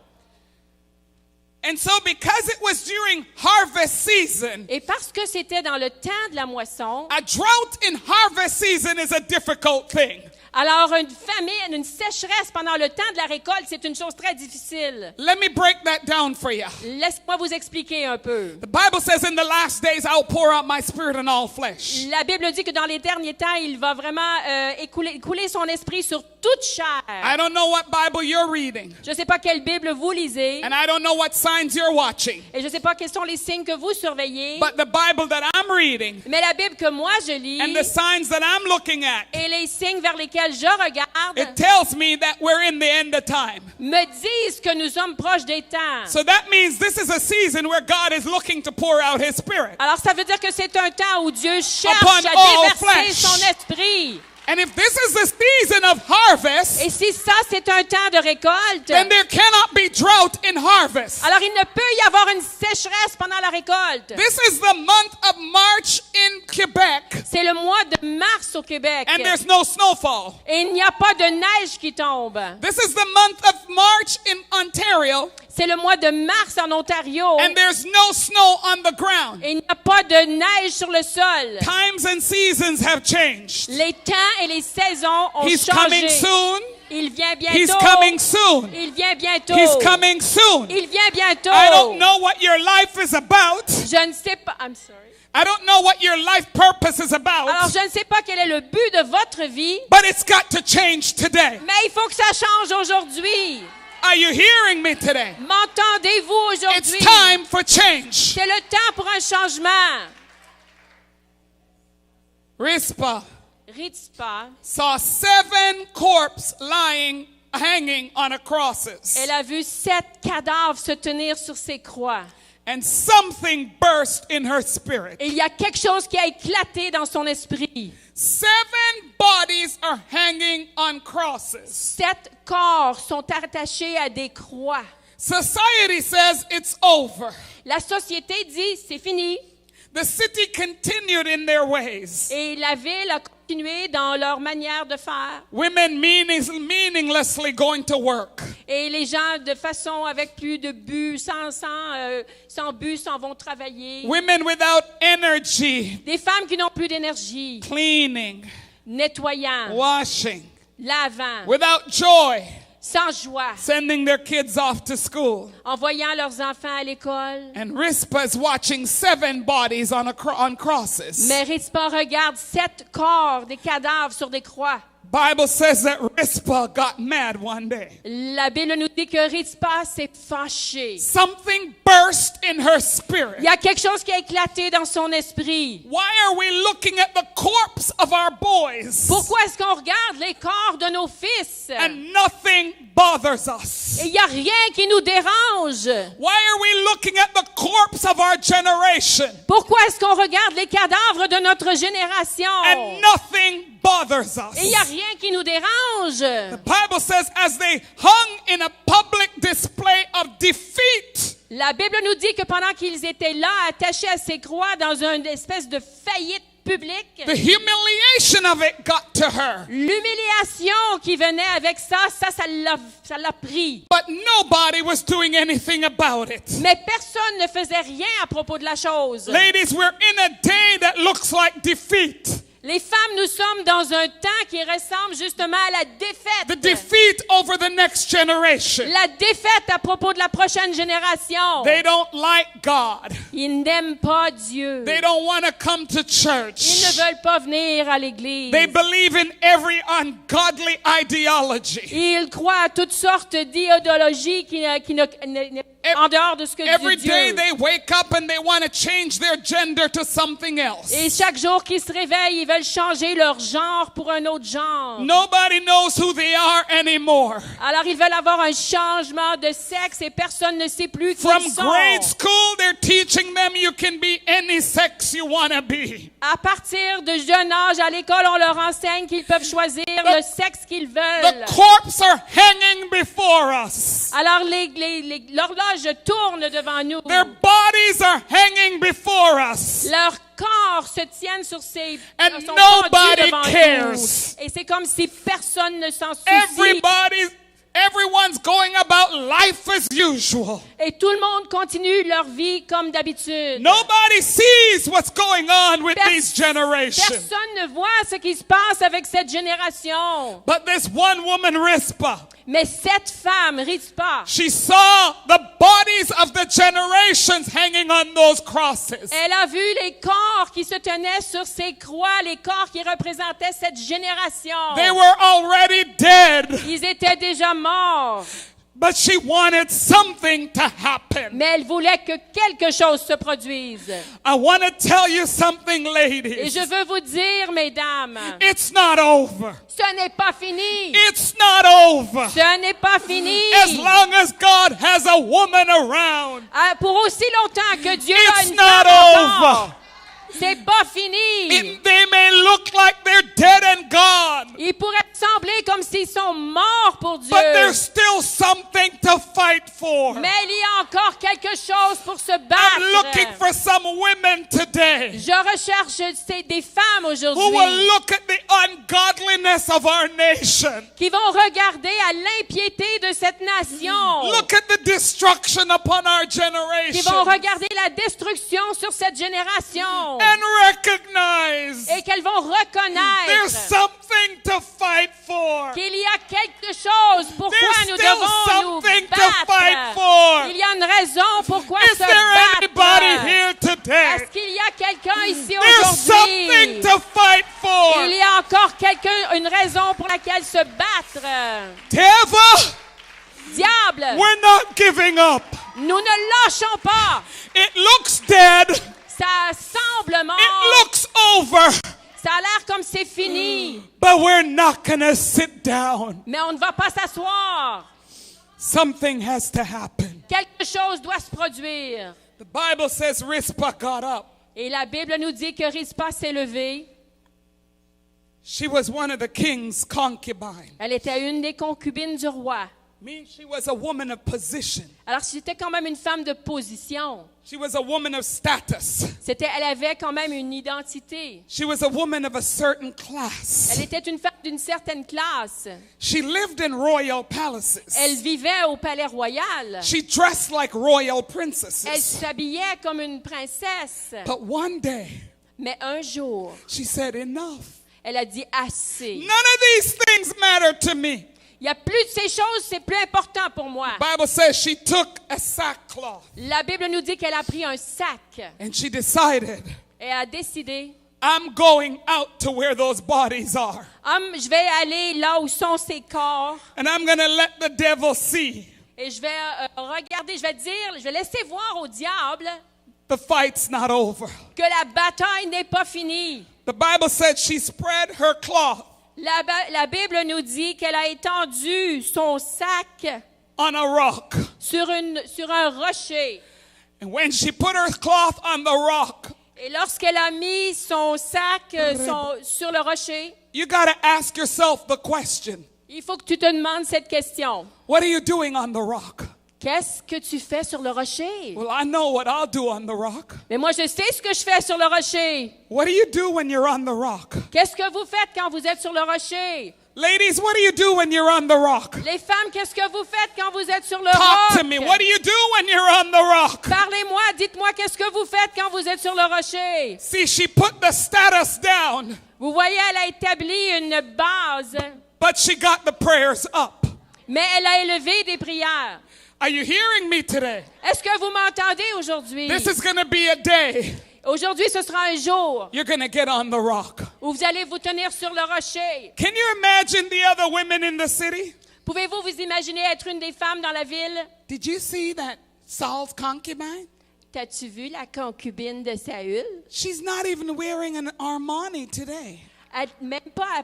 And so because it was during harvest season,
Et parce que c'était dans le temps de la moisson,
a drought in harvest season is a difficult thing.
alors une famine, une sécheresse pendant le temps de la récolte, c'est une chose très difficile.
Let me break that down for you.
Laisse-moi vous expliquer un peu.
The Bible says in the last days I'll pour out my spirit on all flesh.
La Bible dit que dans les derniers temps, il va vraiment couler son esprit sur toute chair.
I don't know what Bible you're reading,
Je ne sais pas quelle Bible vous lisez,
and I don't know what signs you're watching,
et je ne sais pas quels sont les signes que vous surveillez,
but the Bible that I'm reading
mais la Bible que moi je lis,
and the signs that I'm looking at,
et les signes vers lesquels je regarde,
it tells me that we're in the end of time.
me disent que nous sommes proches des temps.
So that means this is a season where God is looking to pour out His Spirit.
Alors ça veut dire que c'est un temps où Dieu cherche
Upon
à
all
déverser
flesh.
son esprit.
And if this is the season of harvest,
Et si ça c'est un temps de récolte,
then there cannot be drought in harvest.
alors il ne peut y avoir une sécheresse pendant la récolte.
This is the month of March in Quebec,
C'est le mois de mars au Québec.
and there's no snowfall.
Et il n'y a pas de neige qui tombe.
This is the month of March in Ontario,
C'est le mois de mars en Ontario.
and there's no snow on the ground.
Et il n'y a pas de neige sur le sol.
Times and seasons have changed.
Les temps et les saisons ont
He's coming
changé.
soon.
Il vient
He's
bientôt.
coming soon.
Il vient bientôt.
He's coming soon.
Il vient bientôt.
I don't know what your life is about.
Je ne sais pas. I'm sorry.
I don't know what your life purpose is
Alors,
about,
je ne sais pas quel est le but de votre vie,
but it's got to change today.
mais il faut que ça change aujourd'hui.
Are you hearing me today?
M'entendez-vous
It's
aujourd'hui?
time for change.
C'est le temps pour un changement.
Rizpah
Rizpah,
saw 7 corpses hanging on a crosses,
elle a vu 7 cadavres se tenir sur ses croix.
and something burst in her spirit.
Et il y a quelque chose qui a éclaté dans son esprit.
7 bodies are hanging on crosses.
7 corps sont attachés à des croix.
Society says it's over.
La société dit c'est fini.
The city continued in their ways.
Et la ville a continué dans leur manière de faire.
Women meaninglessly going to work.
Et les gens, de façon avec plus de but, sans but, s'en vont travailler.
Women without energy,
Des femmes qui n'ont plus d'énergie,
cleaning,
nettoyant,
washing,
lavant,
without joy,
sans joie,
sending their kids off to school.
envoyant leurs enfants à l'école.
And Rizpah is watching 7 bodies on crosses.
Mais Rizpah regarde 7 corps, des cadavres sur des croix.
Bible says that Rizpah got mad one day.
La Bible nous dit que Rizpah s'est fâchée.
Something burst in her spirit.
Il y a quelque chose qui a éclaté dans son esprit.
Why are we looking at the corpse of our boys
Pourquoi est-ce qu'on regarde les corps de nos fils?
and nothing bothers us?
Et il n'y a rien qui nous dérange.
Why are we looking at the corpse of our generation
Pourquoi est-ce qu'on regarde les cadavres de notre génération?
and nothing bothers us.
Et il n'y a rien qui nous dérange.
The Bible says, as they hung in a public display of defeat,
La Bible nous dit que pendant qu'ils étaient là, attachés à ces croix dans une espèce de faillite publique,
the humiliation of it got to her.
l'humiliation qui venait avec ça l'a pris.
But nobody was doing anything about it.
Mais personne ne faisait rien à propos de la chose.
Ladies, we're in a day that looks like defeat.
Les femmes, nous sommes dans un temps qui ressemble justement à la défaite.
The defeat over the next generation.
La défaite à propos de la prochaine génération.
They don't like God.
Ils n'aiment pas Dieu.
They don't want to come to
Ils
church.
ne veulent pas venir à l'église.
They believe in every ungodly ideology.
Ils croient à toutes sortes d'idéologies qui en dehors de ce que
Every
Dieu.
day they wake up and they want to change their gender to something else.
Et chaque jour qu'ils se réveillent, ils veulent changer leur genre pour un autre genre.
Nobody knows who they are anymore.
Alors ils veulent avoir un changement de sexe et personne ne sait plus qui
From
ils sont.
grade school, they're teaching them you can be any sex you want to be.
À partir de jeune âge, à l'école, on leur enseigne qu'ils peuvent choisir le sexe qu'ils veulent.
The corpses are hanging before us.
Alors l'horloge tourne devant nous.
Their bodies are hanging before us.
Leurs corps se tiennent sur ces
And
sont
nobody
tendus devant
cares.
nous. Et c'est comme si personne ne s'en soucie.
Everyone's going about life as usual.
Et tout le monde continue leur vie comme d'habitude.
Nobody sees what's going on with these generations.
Personne ne voit ce qui se passe avec cette génération.
But this one woman, Rizpah,
Mais cette femme, Rizpah,
she saw the bodies of the generations hanging on those crosses.
elle a vu les corps qui se tenaient sur ces croix, les corps qui représentaient cette génération.
They were already dead.
Ils étaient déjà morts.
But she wanted something to happen.
Mais elle voulait que quelque chose se produise.
I want to tell you something,
Et
ladies.
je veux vous dire, mesdames,
It's not over.
ce n'est pas fini.
It's not over.
Ce n'est pas fini.
As long as God has a woman around,
Pour aussi longtemps que Dieu a
it's
une
not
femme encore,
over.
c'est pas fini.
They may look like they're dead and gone,
Ils pourraient sembler comme s'ils sont morts pour Dieu.
but there's still something to fight for.
Mais il y a encore quelque chose pour se
I'm looking
battre.
for some women today
Je recherche des femmes
who
aujourd'hui
will look at the ungodliness of our nation.
qui vont regarder à l'impiété de cette nation,
Look at the destruction upon our
qui vont
generation
regarder la destruction sur cette génération
and recognize
et qu'elles vont
there's
reconnaître
something to fight for.
qu'il y a quelque chose pourquoi
There's
nous
still
devons nous
something to fight
battre.
for.
Il y a une raison pourquoi
Is
se
there anybody
battre.
here today?
Est-ce qu'il y a quelqu'un ici
There's something
aujourd'hui?
to fight for.
Il y a encore une raison pour laquelle se battre.
Devil,
Diable,
we're not giving up.
nous ne lâchons pas.
It looks dead.
Ça semble mort.
It looks over.
Ça a l'air comme c'est fini.
But we're not going to sit down.
Mais on ne va pas s'asseoir.
Something has to happen.
Quelque chose doit se produire.
The Bible says Rizpah got up.
Et la Bible nous dit que Rizpah s'est levée.
She was one of the king's concubines.
Elle était une des concubines du roi.
Means she was a woman of position.
Alors c'était quand même une femme de position.
She was a woman of status.
Elle avait quand même une identité.
She was a woman of a certain class.
Elle était une femme d'une certaine classe.
She lived in royal palaces.
Elle vivait au palais royal.
She dressed like royal
Elle
princesses.
s'habillait comme une princesse.
But one day,
Mais un jour,
she said, enough.
elle a dit assez.
None of these things matter to me.
Il n'y a plus de ces choses, c'est plus important pour moi.
Bible says she took a sackcloth
La Bible nous dit qu'elle a pris un sac
and she decided,
et a décidé,
I'm going out to where those bodies are.
je vais aller là où sont ces corps
And I'm going to let the devil see
et je vais regarder, je vais laisser voir au diable
the fight's not over.
que la bataille n'est pas finie.
The Bible said she spread her cloth
La Bible nous dit qu'elle a étendu son sac
on a rock.
sur un rocher.
And when she put her cloth on the rock,
Et lorsqu'elle a mis son sac sur le rocher,
You got to ask yourself the question.
Il faut que tu te demandes cette question.
What are you doing on the rock?
Qu'est-ce que tu fais sur le rocher?
Well, I know what I'll do on the rock.
Mais moi, je sais ce que je fais sur le rocher.
What do you do when you're on the rock?
Qu'est-ce que vous faites quand vous êtes sur le rocher?
Ladies, what do you do when you're on the rock?
Les femmes, qu'est-ce que vous faites quand vous êtes sur le
Talk
roc?
to me. What do you do when you're on the rock?
Parlez-moi, dites-moi qu'est-ce que vous faites quand vous êtes sur le rocher.
See, she put the status down,
Vous voyez, elle a établi une base,
but she got the prayers up.
mais elle a élevé des prières.
Are you hearing me today?
Est-ce que vous m'entendez aujourd'hui?
This is going to be a day
Aujourd'hui, ce sera un jour
you're going to get on the rock.
où vous allez vous tenir sur le rocher.
Can you imagine the other women in the city?
Pouvez-vous vous imaginer être une des femmes dans la ville?
Did you see that Saul's concubine?
T'as-tu vu la concubine de Saül?
She's not even wearing an Armani today.
Elle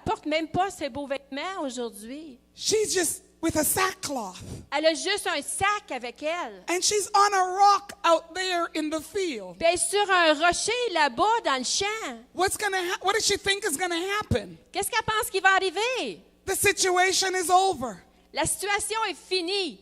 porte même pas ses beaux vêtements aujourd'hui.
She's just with a sackcloth.
Elle a juste un sac avec elle.
And she's on a rock out there in the field.
Puis elle est sur un rocher là-bas dans le champ.
What does she think is going to happen?
Qu'est-ce qu'elle pense qui va arriver?
The situation is over.
La situation est finie.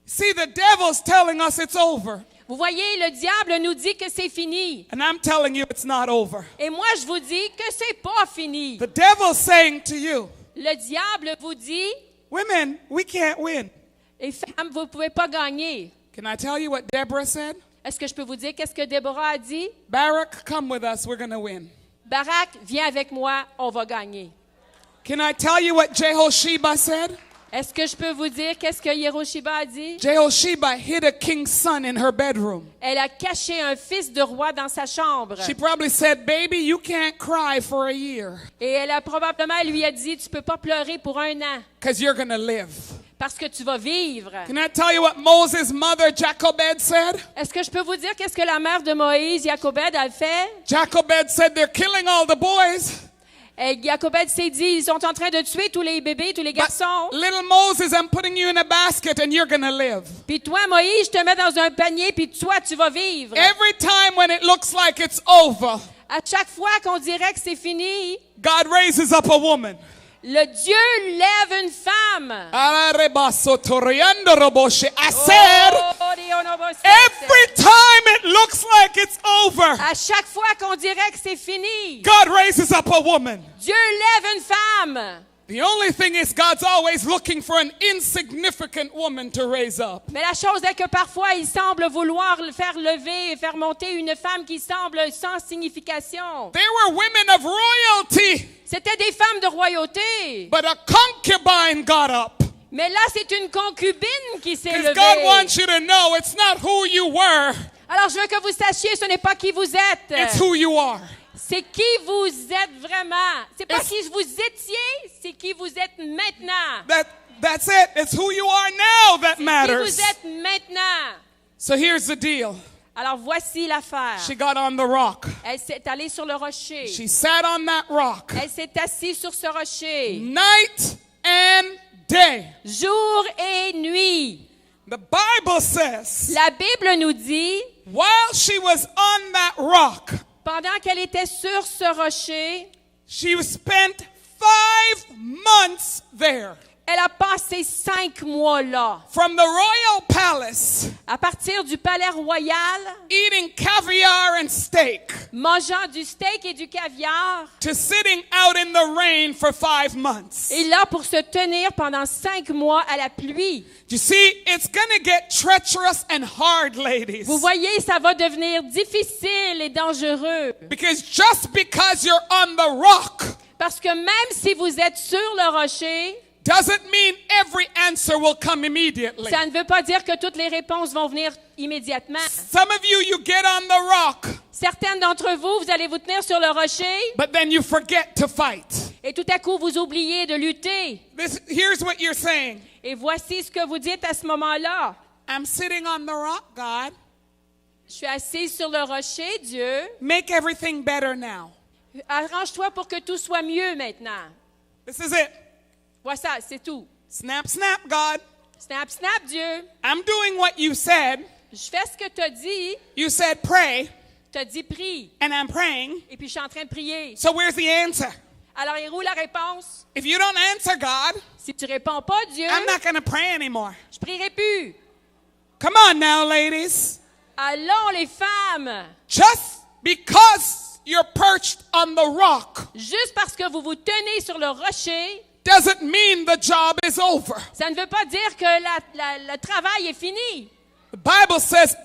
See, the devil's telling us it's over.
Vous voyez, le diable nous dit que c'est fini.
And I'm telling you it's not over.
Et moi, je vous dis que c'est pas fini.
The devil's saying to you,
Le diable vous dit,
women, we can't win.
les femmes, vous ne pouvez pas gagner.
Can I tell you what Deborah said?
Est-ce que je peux vous dire qu'est-ce que Déborah a dit?
Barak, come with us, we're going to win.
Barak, viens avec moi, on va gagner.
Can I tell you what Jehosheba said?
Est-ce que je peux vous dire qu'est-ce que Yehosheba a dit?
Jehosheba hid a king's son in her bedroom.
Elle a caché un fils de roi dans sa chambre.
She probably said, baby, you can't cry for a year
Et elle lui a dit, tu peux pas pleurer pour 1 an
because you're going to live.
parce que tu vas vivre.
Can I tell you what Moses' mother, Jochebed, said?
Est-ce que je peux vous dire qu'est-ce que la mère de Moïse, Jochebed, a fait?
Jochebed said, they're killing all the boys.
Et Jochebed s'est dit, ils sont en train de tuer tous les bébés, tous les
But
garçons.
little Moses, I'm putting you in a basket and you're going to live.
Puis toi, Moïse, je te mets dans un panier, puis toi, tu vas vivre.
Every time when it looks like it's over,
À chaque fois qu'on dirait que c'est fini,
God raises up a woman.
le Dieu lève une femme.
I said, every time it looks like it's over,
À chaque fois qu'on dirait que c'est fini,
God raises up a woman.
Dieu lève une femme.
The only thing is God's always looking for an insignificant woman to raise up.
Mais la chose est que parfois, il semble vouloir faire lever et faire monter une femme qui semble sans signification.
They were women of royalty,
C'était des femmes de royauté.
but a concubine got up.
Mais là, c'est une concubine qui s'est
Because God
levée.
wants you to know it's not who you were,
Alors, je veux que vous sachiez, ce n'est pas qui vous
it's
êtes.
who you are.
C'est qui vous êtes vraiment. C'est pas
It's-
qui vous étiez, c'est qui vous êtes maintenant.
That's it. It's who you are now that
Qui
matters.
vous êtes maintenant.
So here's the deal.
Alors, voici l'affaire.
She got on the rock.
Elle s'est allée sur le rocher.
She sat on that rock
Elle s'est assise sur ce rocher.
night and day.
Jour et nuit.
The Bible says,
La Bible nous dit,
while she was on that rock,
pendant qu'elle était sur ce rocher,
she spent 5 months there.
elle a passé 5 mois là.
From the royal palace,
À partir du palais royal,
eating caviar and steak,
mangeant du steak et du caviar,
to sitting out in the rain for 5 months.
et là pour se tenir pendant 5 mois à la pluie.
You see, it's going to get treacherous and hard, ladies.
Vous voyez, ça va devenir difficile et dangereux.
Because just because you're on the rock
Parce que même si vous êtes sur le rocher,
doesn't mean every answer will come immediately.
ça ne veut pas dire que toutes les réponses vont venir immédiatement.
Some of you, you get on the rock,
Certaines d'entre vous, vous allez vous tenir sur le rocher
but then you forget to fight.
et tout à coup, vous oubliez de lutter.
Here's what you're saying.
Et voici ce que vous dites à ce moment-là.
I'm sitting on the rock, God.
Je suis assise sur le rocher, Dieu.
Make everything better now.
Arrange-toi pour que tout soit mieux maintenant.
This is it.
Voilà ça, c'est tout.
Snap, snap, God.
Snap, snap, Dieu.
I'm doing what you said.
Je fais ce que tu as dit.
You said pray,
Tu as dit prie.
and I'm praying.
Et puis je suis en train de prier.
So where's the answer?
Alors, il est où la réponse?
If you don't answer God,
Si tu réponds pas, Dieu,
I'm not going to pray anymore.
je prierai plus.
Come on now, ladies.
Allons, les femmes.
Just because you're perched on the rock
Juste parce que vous vous tenez sur le rocher,
doesn't mean the job is over.
ça ne veut pas dire que le travail est fini.
The Bible says,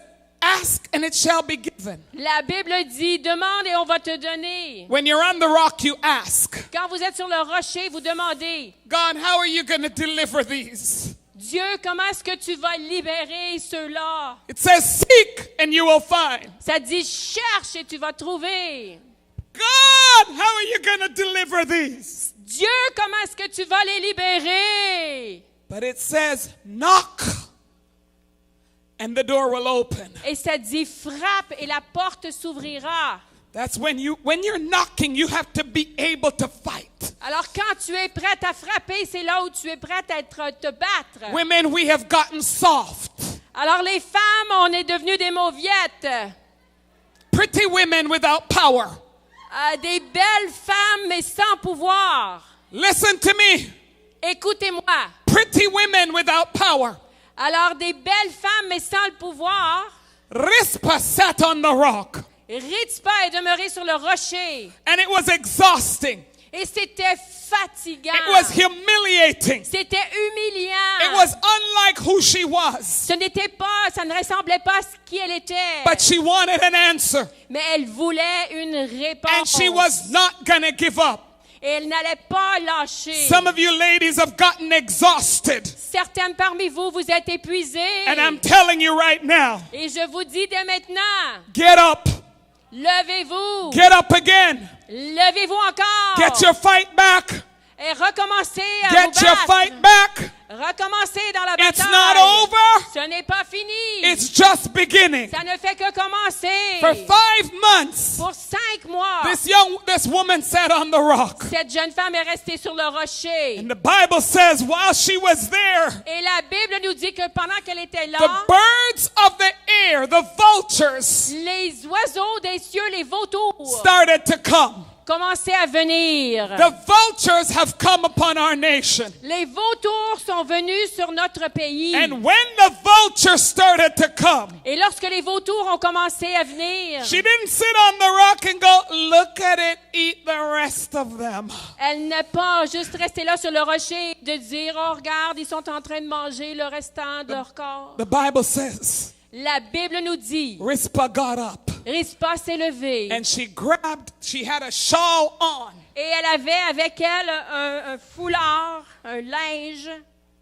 ask and it shall be given.
La Bible dit, demande et on va te donner.
When you're on the rock, you ask,
Quand vous êtes sur le rocher, vous demandez,
God, how are you going to deliver these?
Dieu, comment est-ce que tu vas libérer ceux-là?
It says, seek and you will find.
Ça dit, cherche et tu vas trouver.
God, how are you going to deliver these?
Dieu, comment est-ce que tu vas les libérer?
But it says, knock and the door will open.
Et ça dit, frappe et la porte s'ouvrira.
That's when you're knocking, you have to be able to fight.
Alors, quand tu es prête à frapper, c'est là où tu es prête à te battre.
Women, we have gotten soft.
Alors, les femmes, on est devenues des mauviettes.
Pretty women without power.
Des belles femmes, mais sans pouvoir.
Listen to me.
Écoutez-moi.
Pretty women without power.
Alors, des belles femmes, mais sans le pouvoir.
Rizpah sat on the rock.
Rizpah est demeurée sur le rocher.
And it was exhausting.
Et c'était fatigant.
It was humiliating.
C'était humiliant.
It was unlike who she was.
Ça ne ressemblait pas à qui elle était.
But she wanted an answer.
Mais elle voulait une réponse.
And she was not going to give up.
Et elle n'allait pas lâcher.
Some of you ladies have gotten exhausted.
Certaines parmi vous, vous êtes épuisées.
And I'm telling you right now,
Et je vous dis dès maintenant,
get up.
levez-vous.
Get up again.
Levez-vous encore.
Get your fight back.
Et recommencez à
Get
vous
your
battre.
fight back.
Recommencez dans la
It's
bataille.
not over.
Ce n'est pas fini.
It's just beginning.
Ça ne fait que commencer.
For 5 months,
Pour 5 mois,
this woman sat on the rock.
cette jeune femme est restée sur le rocher.
And the Bible says while she was there,
Et la Bible nous dit que pendant qu'elle était là,
the birds of the air, the vultures,
les oiseaux des cieux, les vautours,
started to come.
commençaient à venir.
The vultures have come upon our nation.
Les vautours sont venus sur notre pays.
And when the vultures started to come,
Et lorsque les vautours ont commencé à venir,
she didn't sit on the rock and go, look at it, eat the rest of them.
elle n'est pas juste restée là sur le rocher de dire, oh regarde, ils sont en train de manger le restant de leur corps.
The Bible says,
La Bible nous dit,
Rizpah got up
Rizpah s'est levée
and she had a shawl on.
et elle avait avec elle un foulard, un linge.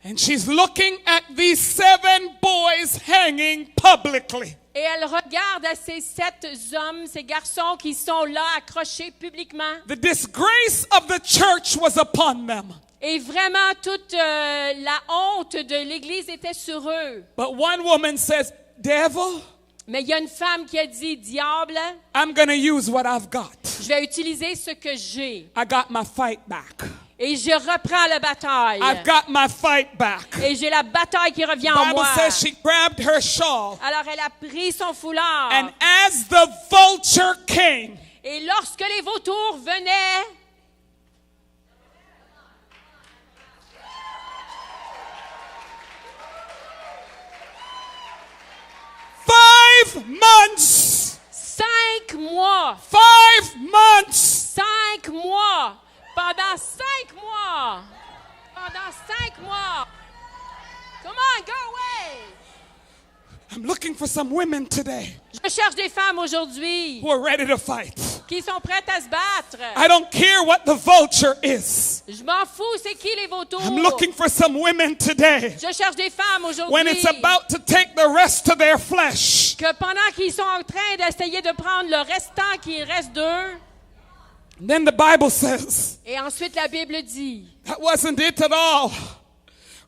And she's looking at these 7 boys hanging publicly.
Et elle regarde à ces 7 hommes, ces garçons qui sont là accrochés publiquement.
The disgrace of the church was upon them.
Et vraiment, toute la honte de l'Église était sur eux.
But one woman says, devil,
Mais il y a une femme qui a dit, diable,
I'm going to use what I've got.
je vais utiliser ce que j'ai.
I got my fight back.
Et je reprends la bataille.
I've got my fight back.
Et j'ai la bataille qui revient
The
en
Bible
moi.
says she grabbed her shawl.
Alors elle a pris son foulard.
And as the vulture came,
Et lorsque les vautours venaient,
five months,
5 mois,
5 months,
5 mois, pendant 5 mois, pendant 5 mois. Come on, go away.
I'm looking for some women today
Je cherche des femmes aujourd'hui
who are ready to fight.
qui sont prêtes à se battre.
I don't care what the vulture is.
Je m'en fous, c'est qui les vautours?
I'm looking for some women today
Je cherche des femmes aujourd'hui.
when it's about to take the rest of their flesh.
Que pendant qu'ils sont en train d'essayer de prendre le restant qui reste d'eux,
Then the Bible says,
et ensuite la Bible dit,
that wasn't it at all.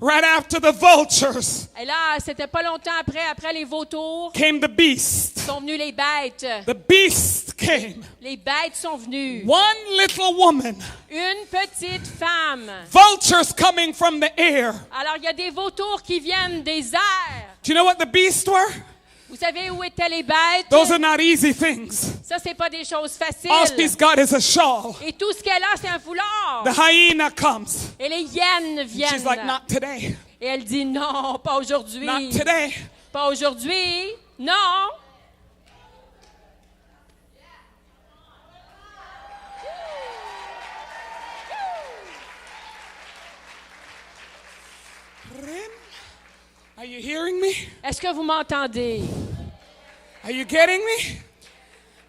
Right after the vultures
et là, c'était pas longtemps après les vautours,
came the beast.
sont venues les bêtes.
The beast came.
Les bêtes sont venues.
One little woman.
Une petite femme.
Vultures coming from the air.
Alors, il y a des vautours qui viennent des airs.
Do you know what the beasts were?
Vous savez où étaient les bêtes?
Those are not easy things.
Ça, c'est pas des choses faciles.
All she's got is a shawl.
Et tout ce qu'elle a, c'est un foulard.
The hyena comes.
Et les hyènes viennent.
She's like, not today.
Et elle dit non, pas aujourd'hui.
Not today.
Pas aujourd'hui. Non.
Are you hearing me?
Est-ce que vous m'entendez?
Are you getting me?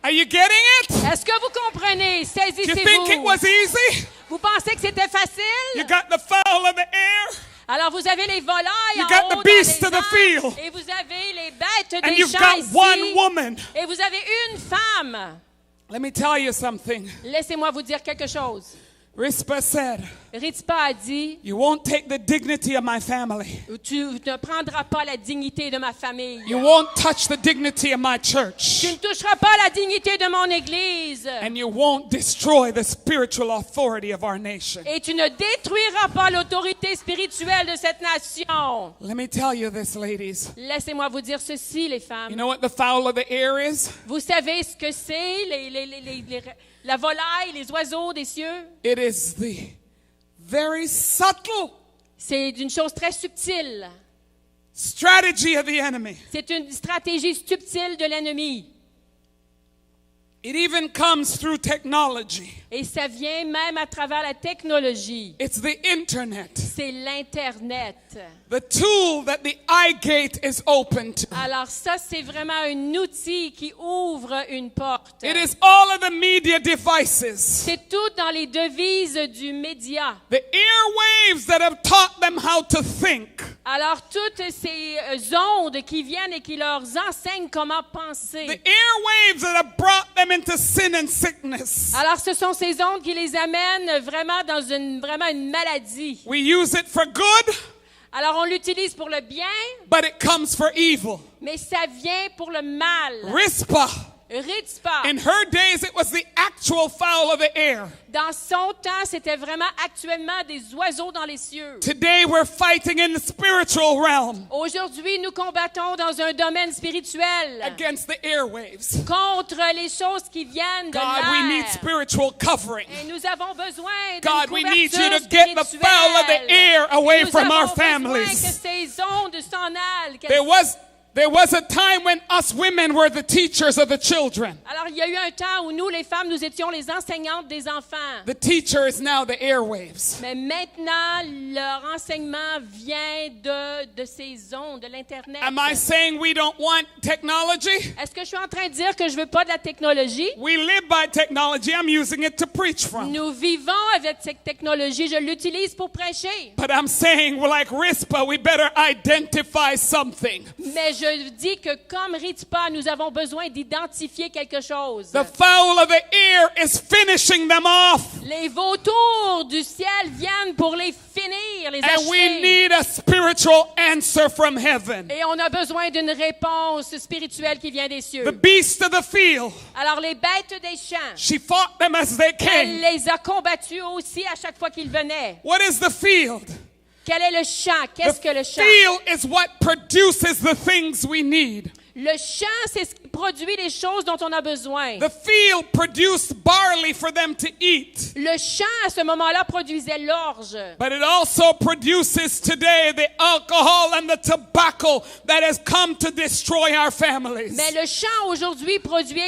Are you getting it?
Est-ce que vous comprenez?
Do you think it
Saisissez-vous.
was easy?
Vous pensez que c'était
You
facile?
got the fowl of the air,
Alors vous avez les volailles
You
en
got the
haut
beasts
dans
of
les
the field.
arbres, et vous avez les bêtes
and
des
you've
champs
got
ici,
one woman.
et vous avez une femme.
Let me tell you something.
Laissez-moi vous dire quelque chose.
Rizpah said,
Rizpah a dit,
you won't take the dignity of my family.
tu ne prendras pas la dignité de ma famille.
You won't touch the dignity of my church.
Tu ne toucheras pas la dignité de mon Église.
And you won't destroy the spiritual authority of our nation.
Et tu ne détruiras pas l'autorité spirituelle de cette nation.
Let me tell you this, ladies.
Laissez-moi vous dire ceci, les
You
femmes.
know what the fowl of the air is?
Vous savez ce que c'est, la volaille, les oiseaux des cieux?
It is the very subtle
C'est une chose très subtile.
strategy of the enemy.
C'est une stratégie subtile de l'ennemi.
It even comes through technology.
Et ça vient même à travers la technologie.
It's the internet.
C'est l'Internet.
The tool that the eye gate is open to.
Alors ça, c'est vraiment un outil qui ouvre une porte.
It is all of the media devices.
C'est tout dans les devises du média.
The airwaves that have taught them how to think.
Alors toutes ces ondes qui viennent et qui leur enseignent comment penser.
The airwaves that have brought them into sin and sickness.
Alors ce sont ces ondes qui les amènent vraiment dans une maladie.
We use it for good,
Alors on l'utilise pour le bien,
but it comes for evil.
mais ça vient pour le mal.
Rizpah,
Rizpah,
in her days, it was the actual fowl of the air.
dans son temps, c'était vraiment actuellement des oiseaux dans les cieux.
Today, we're fighting in the spiritual realm
Aujourd'hui, nous combattons dans un domaine spirituel
against the airwaves.
contre les choses qui viennent de
God, we need
l'air.
spiritual covering.
Et nous avons besoin d'une
God, we need you
couverture
to get the
spirituelle.
fowl of the air away
Nous
from our
avons besoin que
families.
ces ondes s'en aillent.
There was a time when us women were the teachers of the children.
Alors, il y a eu un temps où nous, les femmes, nous étions les enseignantes des enfants.
The teacher is now the airwaves.
Mais maintenant, leur enseignement vient de ces ondes, de l'Internet.
Am I saying we don't want technology?
Est-ce que je suis en train de dire que je veux pas de la technologie?
We live by technology. I'm using it to preach from.
Nous vivons avec cette technologie. Je l'utilise pour prêcher.
But I'm saying, well, like Rizpah, we better identify something.
Mais je dis que comme Rizpah, nous avons besoin d'identifier quelque chose.
The fowl of the air is finishing them off.
Les vautours du ciel viennent pour les finir, les
And we
achever.
need a spiritual answer from heaven.
Et on a besoin d'une réponse spirituelle qui vient des cieux.
The beast of the field,
Alors les bêtes des champs,
she fought them as they
elle
came.
les a combattus aussi à chaque fois qu'ils venaient.
What is the field?
Quel est le champ? Qu'est-ce que le
The
champ?
field is what produces the things we need.
Le champ, c'est ce qui produit les choses dont on a besoin.
The field produced barley for them to eat.
Le champ, à ce moment-là, produisait l'orge.
But it also produces today the alcohol and the tobacco that has come to destroy our families.
Mais le champ, aujourd'hui, produit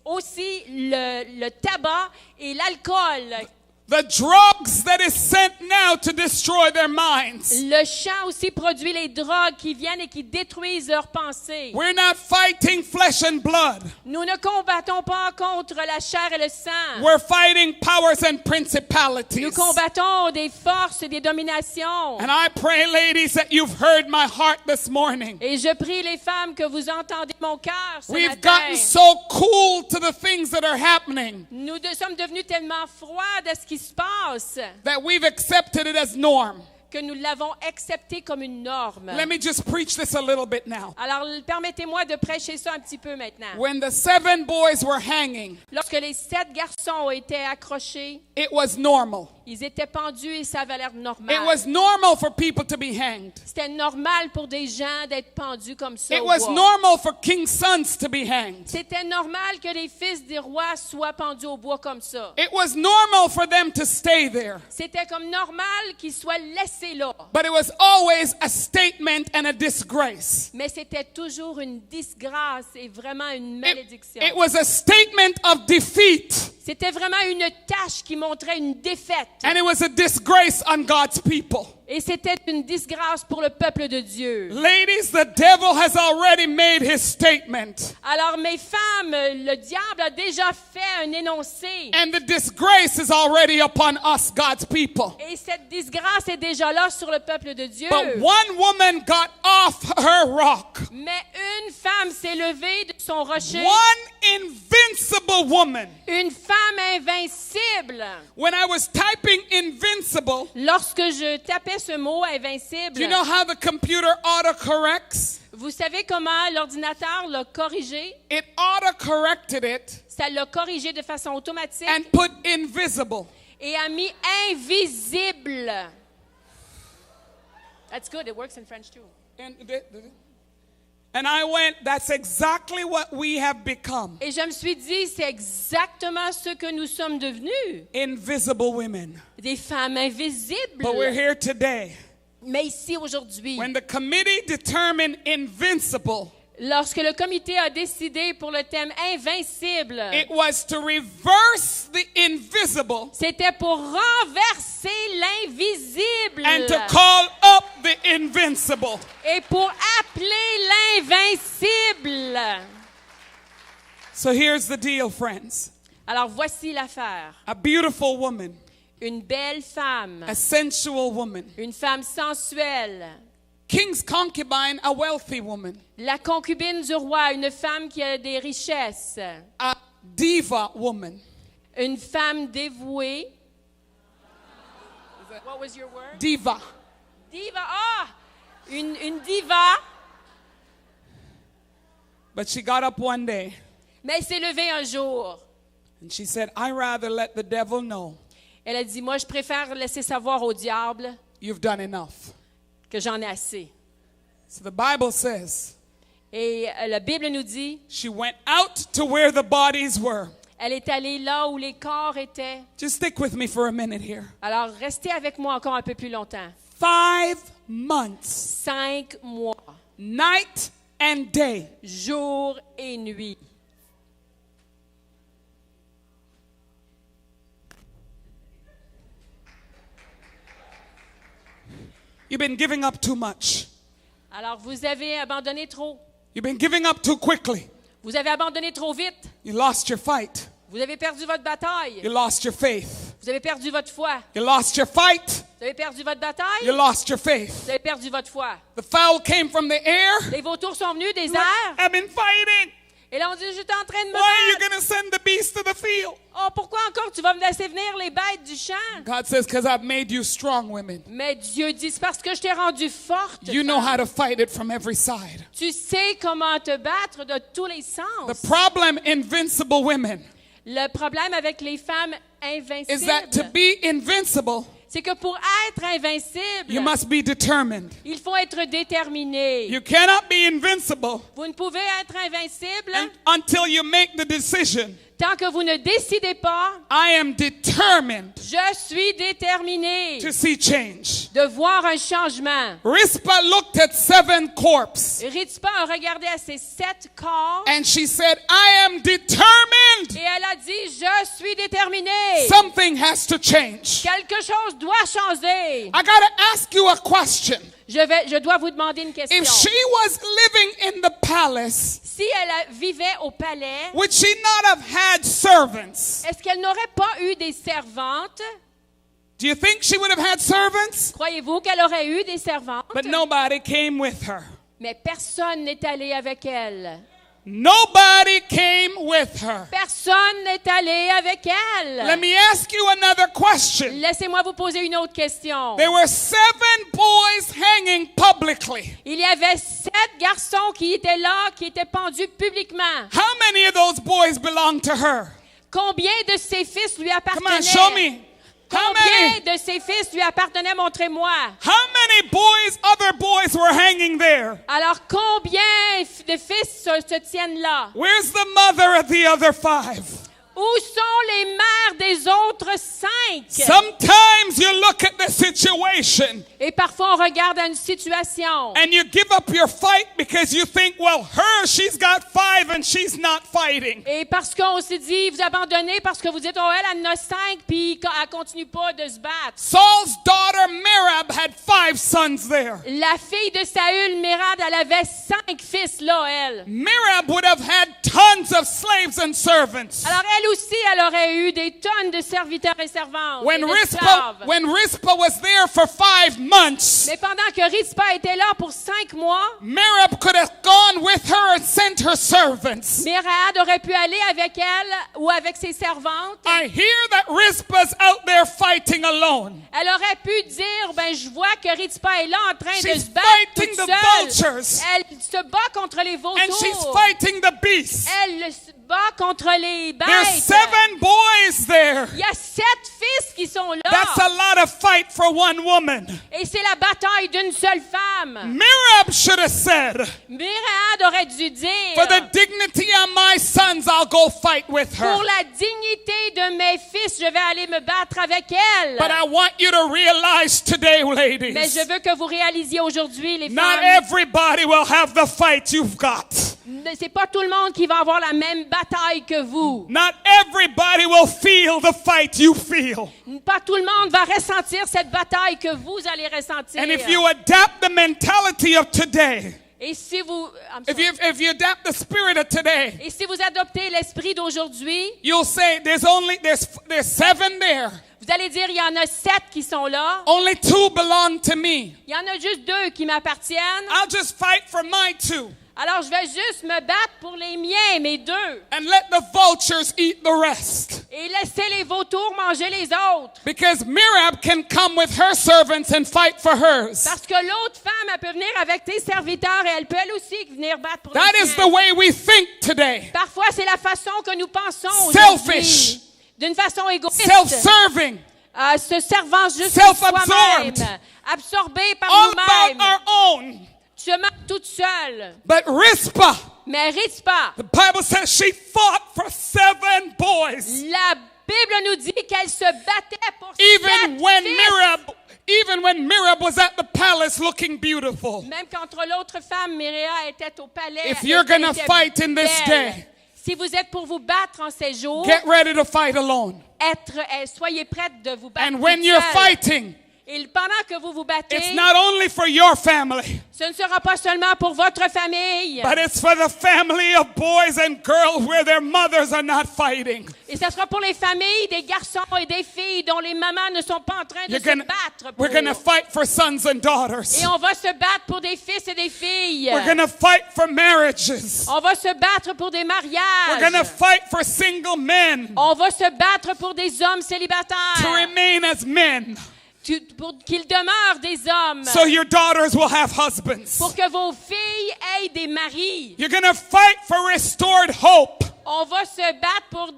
aussi le tabac et l'alcool.
The drugs that is sent now to destroy their minds.
Le champ aussi produit les drogues qui viennent et qui détruisent leurs pensées.
We're not fighting flesh and blood.
Nous ne combattons pas contre la chair et le sang.
We're fighting powers and
Nous
principalities.
combattons des forces et des dominations.
And I pray, ladies, that you've heard my heart this morning.
Et je prie les femmes que vous entendez mon cœur ce
We've
matin.
gotten so cool to the things that are happening
Nous sommes devenus tellement froides à ce qui se passe
that we've accepted it as norm.
que nous l'avons accepté comme une norme.
Let me just preach this a little bit now.
Alors, permettez-moi de prêcher ça un petit peu maintenant.
When the 7 boys were hanging,
Lorsque les 7 garçons ont été accrochés,
it was normal.
Ils étaient pendus et ça avait l'air normal.
It was normal for people to be hanged.
C'était normal pour des gens d'être pendus comme ça
It
au
was
bois.
normal for king's sons to be hanged.
C'était normal que les fils des rois soient pendus au bois comme ça.
It was normal for them to stay there.
C'était comme normal qu'ils soient laissés là.
But it was always a statement and a disgrace.
Mais c'était toujours une disgrâce et vraiment une malédiction.
It was a statement of defeat.
C'était vraiment une tâche qui montrait une défaite.
And it was a disgrace on God's people.
Et c'était une disgrâce pour le peuple de Dieu.
Ladies, the devil has already made his statement.
Alors, mes femmes, le diable a déjà fait un énoncé.
And the disgrace is already upon us, God's people.
Et cette disgrâce est déjà là sur le peuple de Dieu.
But one woman got off her rock.
Mais une femme s'est levée de son rocher.
One invincible woman.
Une femme invincible.
When I was typing invincible,
Lorsque je tapais ce mot invincible,
do you know how the computer autocorrects?
vous savez comment l'ordinateur l'a corrigé?
It autocorrected it
Ça l'a corrigé de façon automatique
and put invisible.
et a mis invisible. That's good. It works in French too.
And I went, that's exactly what we have become.
Et je me suis dit, c'est exactement ce que nous sommes devenus.
Invisible women.
Des femmes invisibles.
But we're here today.
Mais ici, aujourd'hui,
When the committee determined invincible,
lorsque le comité a décidé pour le thème invincible,
it was to reverse the invisible
c'était pour renverser l'invisible
and to call up the invincible.
et pour appeler l'invincible.
So here's the deal, friends.
Alors voici l'affaire.
A beautiful woman,
Une belle femme,
a sensual woman.
une femme sensuelle,
King's concubine, a wealthy woman.
la concubine du roi, une femme qui a des richesses,
A diva woman.
une femme dévouée. What was your word?
Diva.
Diva. Ah! Une diva.
But she got up one day
Mais elle s'est levée un jour.
and she said, I'd rather let the devil know
Elle a dit, moi, je préfère laisser savoir au diable
you've done enough.
que j'en ai assez.
So the Bible says
Et la Bible nous dit,
she went out to where the bodies were.
elle est allée là où les corps étaient.
Just stick with me for a minute here.
Alors, restez avec moi encore un peu plus longtemps.
5 months,
5 mois,
night and day.
jour et nuit.
You've been giving up too much.
Alors, vous avez abandonné trop.
You've been giving up too quickly.
Vous avez abandonné trop vite.
You lost your fight.
Vous avez perdu votre bataille.
You lost your faith.
Vous avez perdu votre foi.
You lost your fight.
Vous avez perdu votre bataille.
You lost your faith.
Vous avez perdu votre foi.
The fowl came from the air.
Les vautours sont venus des airs.
I've been fighting.
Et là, on dit, j'étais en train de me
Why are you
battre.
going to send the beast to the field?
Oh, pourquoi encore tu vas me laisser venir les bêtes du champ?
God says, because I've made you strong women.
Mais Dieu dit, c'est parce que je t'ai rendu forte.
You know how
femme.
to fight it from every side.
Tu sais comment te battre de tous les
The
sens.
problem, invincible women,
Le problème avec les femmes
is that to
invincibles,
be invincible,
c'est que pour être invincible,
you must be determined.
il faut être déterminé.
You cannot be invincible
Vous ne pouvez être invincible
until you make the decision.
tant que vous ne décidez pas,
I am determined
je suis déterminé
to see change.
de voir un changement.
Rizpah looked at 7 corpses
Rizpah a regardé à ses 7 corps
and she said, I am determined.
et elle a dit, je suis déterminée.
Something has to change.
Quelque chose doit changer.
I got to ask you a question.
Je dois vous demander une question.
If she was living in the palace,
Si elle vivait au palais,
would she not have had servants?
est-ce qu'elle n'aurait pas eu des servantes?
Do you think she would have had servants?
Croyez-vous qu'elle aurait eu des servantes?
But nobody came with her.
Mais personne n'est allé avec elle.
Nobody came with her.
Personne n'est allé avec elle.
Let me ask you another question.
Laissez-moi vous poser une autre question.
There were 7 boys hanging publicly.
Il y avait 7 garçons qui étaient là, qui étaient pendus publiquement.
How many of those boys belonged to her?
Combien de ses fils lui
Come on,
appartenaient?
show me.
Combien de ses fils lui appartenaient, montrez-moi.
How many boys, other boys were hanging there?
Alors, combien de fils se tiennent là?
Where's the mother of the other 5?
Où sont les mères des autres 5?
Sometimes you look at the situation
Et parfois, on regarde à une situation.
and you give up your fight because you think, well, she's got 5 and she's not fighting.
Et parce qu'on s'est dit, vous abandonnez parce que vous dites, oh, elle en a 5, puis elle continue pas de se battre.
Saul's daughter Merab had 5 sons there.
La fille de Saül, Mérab, elle avait 5 fils là, elle.
Merab would have had tons of slaves and servants.
Alors, elle aussi, elle aurait eu des tonnes de serviteurs et servantes.
When
et d'esclaves.
Rizpah was there for 5 months,
Mais pendant que Rizpah était là pour 5 mois,
Merab could have gone with her and sent her servants.
Mérab aurait pu aller avec elle ou avec ses servantes.
I hear that Rizpah's out there fighting alone.
Elle aurait pu dire, ben je vois que Rizpah est là en train de
She's
se battre
fighting
toute
the
seule.
vultures.
Elle se bat contre les
And she's
vautours.
fighting the beasts.
Elle se bat contre les
There's
bêtes.
7 boys there.
Il y a 7 fils qui sont là.
That's a lot of fight for one woman.
Et c'est la bataille d'une seule femme.
Merab should have said,
Mérab aurait dû dire,
for the dignity of my sons, I'll go fight with her.
pour la dignité de mes fils, je vais aller me battre avec elle.
But I want you to realize today,
Mais
ladies,
je veux que vous réalisiez aujourd'hui, les
not
femmes,
everybody will have the fight you've got.
c'est pas tout le monde qui va avoir la même bataille que vous.
Not everybody will feel the fight you feel.
Pas tout le monde va ressentir cette bataille que vous allez ressentir.
And if you adapt the mentality of today,
Et si vous,
if you adapt the spirit of today,
et si vous adoptez l'esprit d'aujourd'hui,
you'll say there's 7 there.
vous allez dire, il y en a 7 qui sont là.
Only 2 belong to me.
Il y en a juste 2 qui m'appartiennent.
I'll just fight for my 2
Alors, je vais juste me battre pour les miens, mes 2.
and let the vultures eat the rest.
Et laisser les vautours manger les autres.
Because Merab can come with her servants and fight for hers.
Parce que l'autre femme, elle peut venir avec tes serviteurs et elle peut elle aussi venir battre pour
That
les
is
siens.
the way we think today.
Parfois, c'est la façon que nous pensons
Selfish.
aujourd'hui. D'une façon égoïste.
Self-serving.
Se servant juste
Self-absorbed.
soi-même. Absorbé par
All about
nous-mêmes.
our own.
Seulement toute seule.
But Rizpah,
Mais Rizpah,
the Bible says she fought for 7 boys.
la Bible nous dit qu'elle se battait pour
Even
7
when
fils.
Merab was at the palace looking beautiful.
Même contre l'autre femme, Myria était au palais.
If you're
elle
gonna
était
fight in this
belle.
day,
Si vous êtes pour vous battre en ces jours,
get ready to fight alone.
soyez prête de vous battre
And when
toute
you're
seule.
fighting,
Et pendant que vous vous battez,
it's not only for your family,
ce ne sera pas seulement pour votre famille,
but it's for the family of boys and girls where their mothers are not fighting.
et ce sera pour les familles des garçons et des filles dont les mamans ne sont pas en train de se battre pour.
We're gonna fight for sons and daughters.
Et on va se battre pour des fils et des filles.
We're gonna fight for marriages.
On va se battre pour des
We're gonna
mariages.
fight for single men
On va se battre pour des hommes
to
célibataires,
remain as men,
pour qu'ils demeurent des hommes,
so your daughters will have husbands.
pour que vos filles aient des maris.
You're gonna fight for restored hope.
On va se battre pour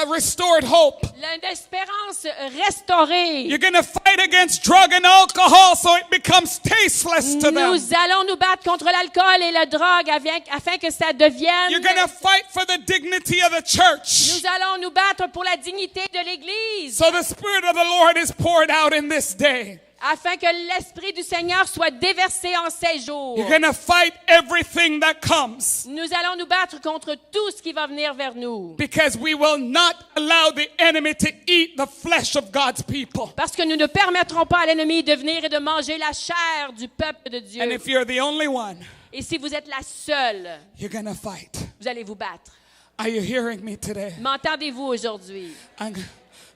Restored hope.
l'espérance restaurée.
You're gonna fight against drug and alcohol so it becomes tasteless to them.
Nous allons nous battre contre l'alcool et la drogue afin que ça devienne.
You're gonna fight for the dignity of the church.
Nous allons nous battre pour la dignité de l'Église,
So the Spirit of the Lord is poured out in this day.
afin que l'Esprit du Seigneur soit déversé en ces jours.
You're gonna fight everything that comes.
Nous allons nous battre contre tout ce qui va venir vers nous.
Because we will not allow the enemy to eat the flesh of God's people.
Parce que nous ne permettrons pas à l'ennemi de venir et de manger la chair du peuple de Dieu.
And if you're the only one,
Et si vous êtes la seule,
you're gonna fight.
vous allez vous battre.
Are you hearing me today?
M'entendez-vous aujourd'hui?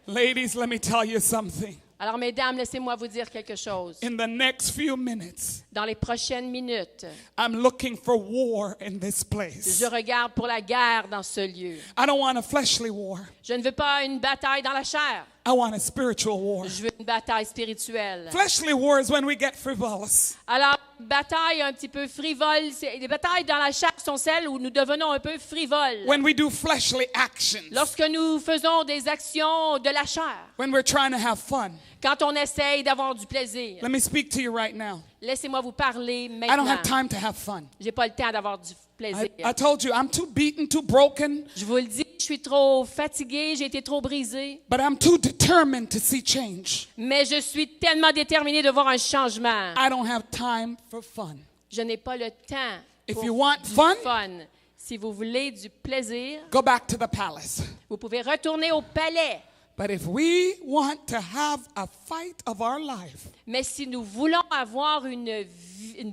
Ladies, let me tell you something.
Alors, mesdames, laissez-moi vous dire quelque chose.
In the next few minutes,
Dans les prochaines minutes,
I'm looking for war in this place.
je regarde pour la guerre dans ce lieu.
I don't want a fleshly war.
Je ne veux pas une bataille dans la chair.
I want a spiritual war.
Je veux une bataille spirituelle.
Fleshly war is when we get frivolous.
Alors, batailles un petit peu frivoles. Les batailles dans la chair sont celles où nous devenons un peu frivoles.
When we do fleshly actions.
Lorsque nous faisons des actions de la chair.
When we're trying to have fun.
Quand on essaye d'avoir du plaisir.
Let me speak to you right now.
Laissez-moi vous parler
I don't have
maintenant.
time to have fun.
J'ai pas le temps d'avoir du plaisir.
I told you, I'm too beaten, too broken,
Je vous le dis, je suis trop fatiguée, j'ai été trop brisée.
but I'm too determined to see change.
Mais je suis tellement déterminée de voir un changement.
I don't have time for fun.
Je n'ai pas le temps
If
pour
you want
du
fun,
fun. Si vous voulez du plaisir,
go back to the palace.
vous pouvez retourner au palais.
But if we want to have a fight of our life
Mais si nous voulons avoir une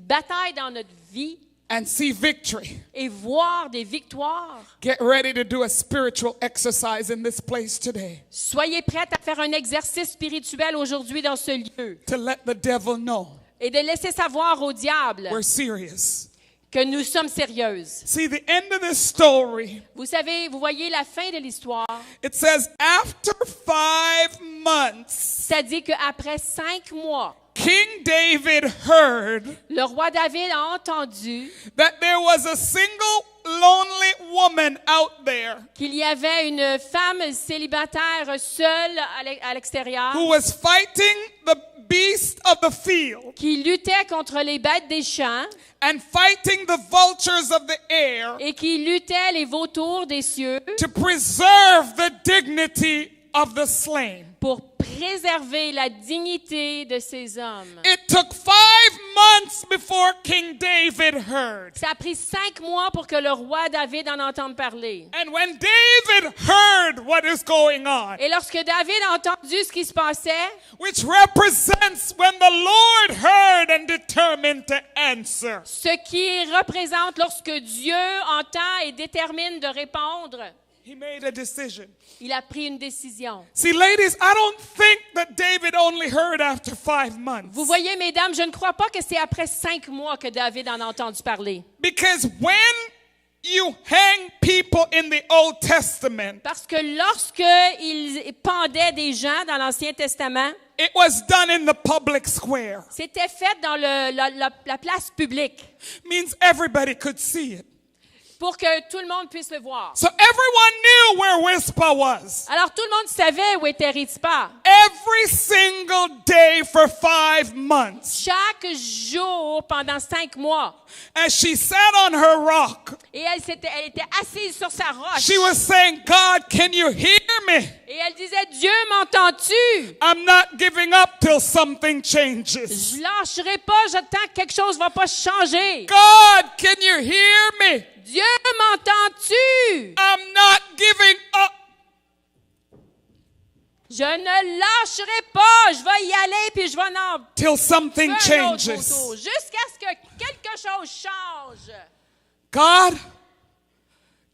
bataille dans notre vie
and see victory,
et voir des victoires,
get ready to do a spiritual exercise in this place today
soyez prêts à faire un exercice spirituel aujourd'hui dans ce lieu
to let the devil know
et de laisser savoir au diable
we're serious.
que nous sommes sérieuses.
See, the end of this story,
Vous savez, vous voyez la fin de l'histoire.
it says after 5 months,
Ça dit qu'après 5 mois,
King David heard
le roi David a entendu
that there was a single lonely woman out there
qu'il y avait une femme célibataire seule à l'extérieur
who was fighting the beast of the field
qui luttait contre les bêtes des champs
and fighting the vultures of the air
et qui luttait les vautours des cieux
to preserve the dignity of the slain.
pour préserver la dignité de ces hommes.
It took 5 months before King David heard.
Ça a pris 5 mois pour que le roi David en entende parler.
And when David heard what is going on,
Et lorsque David a entendu ce qui se passait,
which represents when the Lord heard and determined to answer,
ce qui représente lorsque Dieu entend et détermine de répondre,
he made a decision.
il a pris une décision.
See, ladies, I don't think that David only heard after 5 months.
Vous voyez, mesdames, je ne crois pas que c'est après 5 mois que David en a entendu parler.
Because when you hang people in the Old Testament,
Parce que lorsque il pendait des gens dans l'Ancien Testament,
it was done in the public square.
c'était fait dans la place publique
Means everybody could see it.
pour que tout le monde puisse le voir.
So everyone knew where Rizpah was.
Alors tout le monde savait où était Rizpah.
Every single day for 5 months.
Chaque jour pendant 5 mois.
As she sat on her rock,
Et elle était assise sur sa roche.
she was saying, God, can you hear me?
Et elle disait, Dieu, m'entends-tu?
I'm not giving up till something changes.
Je lâcherai pas, j'attends que quelque chose va pas changer.
God, can you hear me?
Dieu, m'entends-tu?
I'm not giving up.
Je ne lâcherai pas, je vais y aller puis je vais en
Till something
faire un autre
changes.
photo, jusqu'à ce que quelque chose change.
God,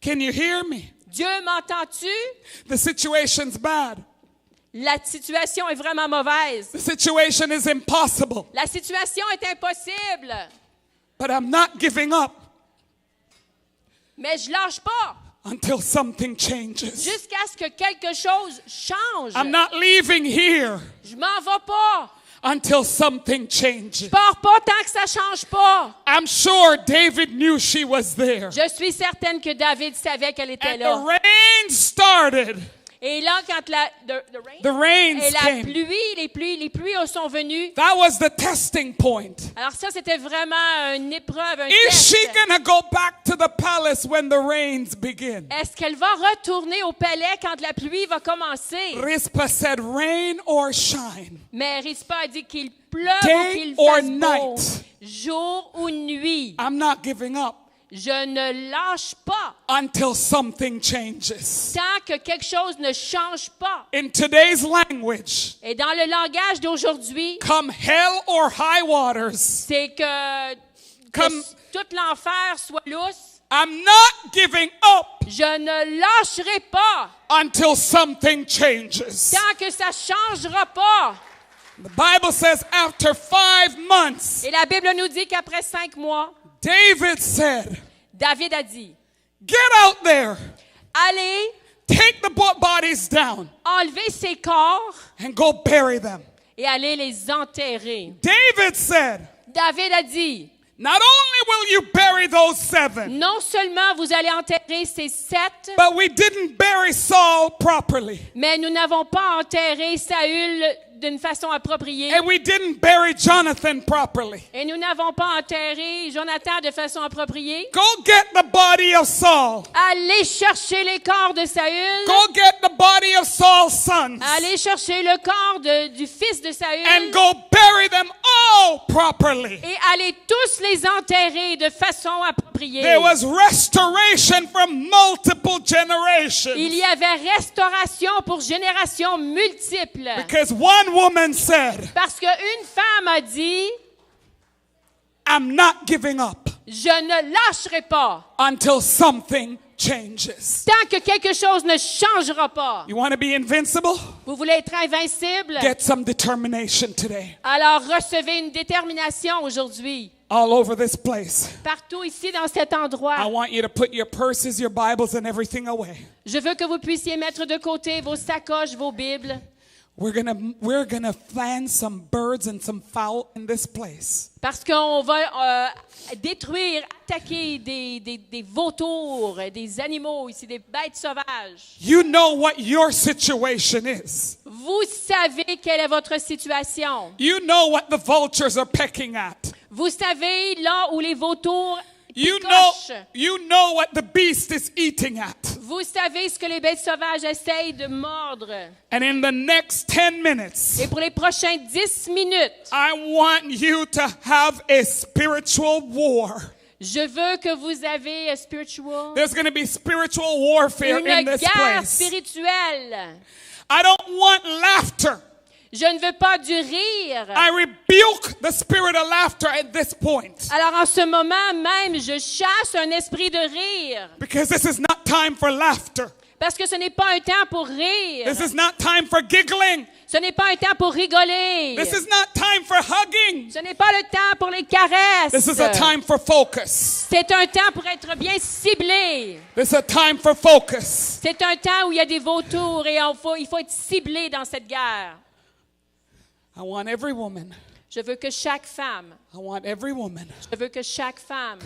can you hear me?
Dieu, m'entends-tu?
The situation's bad.
La situation est vraiment mauvaise.
The situation is impossible.
La situation est impossible.
But I'm not giving up
Mais je lâche pas
until something changes.
jusqu'à ce que quelque chose change.
I'm not leaving here
Je m'en vais pas.
until something changes.
Je pars pas tant que ça change pas.
I'm sure David knew she was there.
Je suis certaine que David savait qu'elle était
And the
là.
rain started.
Et là, quand
The rains
et la
came.
pluie, les pluies sont venues.
That was the testing point.
Alors ça, c'était vraiment une épreuve, un
Is
test.
she going to go back to the palace when the rains begin?
Est-ce qu'elle va retourner au palais quand la pluie va commencer?
Rizpah said, rain or shine.
Mais Rizpah a dit qu'il pleuve
Day
ou qu'il
or
fasse beau,
night.
jour ou nuit.
I'm not giving up
Je ne lâche pas
until something changes.
tant que quelque chose ne change pas.
In today's language,
Et dans le langage d'aujourd'hui,
come hell or high waters,
c'est que
Comme-
tout l'enfer soit lousse.
I'm not giving up
Je ne lâcherai pas
until something changes.
tant que ça changera pas.
The Bible says after 5 months,
Et la Bible nous dit qu'après 5 mois,
David said,
David a dit,
get out there,
allez,
take the bodies down,
enlevez ces corps
and go bury them.
et allez les enterrer.
David said,
David a dit,
not only will you bury those 7,
non seulement vous allez enterrer ces 7,
but we didn't bury Saul properly.
mais nous n'avons pas enterré Saül d'une façon appropriée.
And we didn't bury Jonathan properly.
Et nous n'avons pas enterré Jonathan de façon appropriée.
Go get the body of Saul.
Allez chercher les corps de Saül.
Go get the body of Saul's sons.
Allez chercher le corps du fils de Saül.
And go bury them all properly.
Et allez tous les enterrer de façon appropriée.
There was restoration for multiple generations.
Il y avait restauration pour générations multiples.
Because one woman said,
Parce qu'une femme a dit,
I'm not giving up
je ne lâcherai pas
until something changes.
tant que quelque chose ne changera pas.
You want to be invincible?
Vous voulez être invincible?
Get some determination today.
Alors recevez une détermination aujourd'hui.
All over this place.
Partout ici dans cet
I
endroit.
want you to put your purses, your Bibles, and everything away.
Je veux que vous puissiez mettre de côté vos sacoches, vos Bibles.
We're gonna fan some birds and some fowl in this place.
Parce qu'on va détruire, attaquer des vautours, des animaux ici, des bêtes sauvages.
You know what your situation is.
Vous savez quelle est votre situation.
You know what the vultures are pecking at.
Vous savez là où les vautours
You
picochent.
know what the beast is eating at.
Vous savez ce que les bêtes sauvages essayent de mordre.
And in the next 10 minutes,
Et pour les prochains 10 minutes,
I want you to have a spiritual war.
je veux que vous avez spiritual,
There's going to be spiritual warfare in
une
this
guerre
place.
spirituelle.
I don't want laughter.
Je ne veux pas du rire.
I rebuke the spirit of laughter at this point.
Alors en ce moment même, je chasse un esprit de rire.
Because this is not time for laughter.
Parce que ce n'est pas un temps pour rire.
This is not time for giggling.
Ce n'est pas un temps pour rigoler.
This is not time for hugging.
Ce n'est pas le temps pour les caresses.
This is a time for focus.
C'est un temps pour être bien ciblé.
This is a time for focus.
C'est un temps où il y a des vautours et il faut être ciblé dans cette guerre.
I want every woman.
Je veux que chaque femme,
I want every woman.
je veux que chaque femme,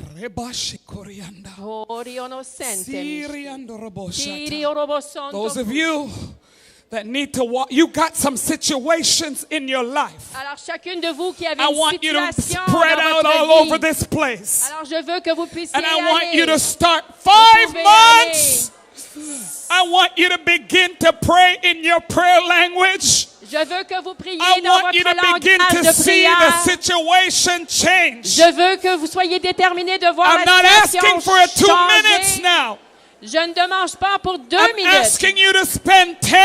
Those of you that need to walk, you got some situations in your life.
alors chacune de vous qui avez
I
une
want you to
situation
spread
dans
out all
votre
over
vie,
this place.
alors je veux que vous puissiez
And I want
aller.
you to start
Vous
5
pouvez
months. I want you to begin to pray in your prayer language.
Je veux que vous priez
I
dans
want you
votre
to begin
langage
to
de
see the
prière.
situation change.
Je veux que vous soyez déterminés de voir
I'm
la
not asking
situation
for a 2 minutes
changer.
now.
Je ne demande pas pour 2
I'm
minutes.
asking you to spend 10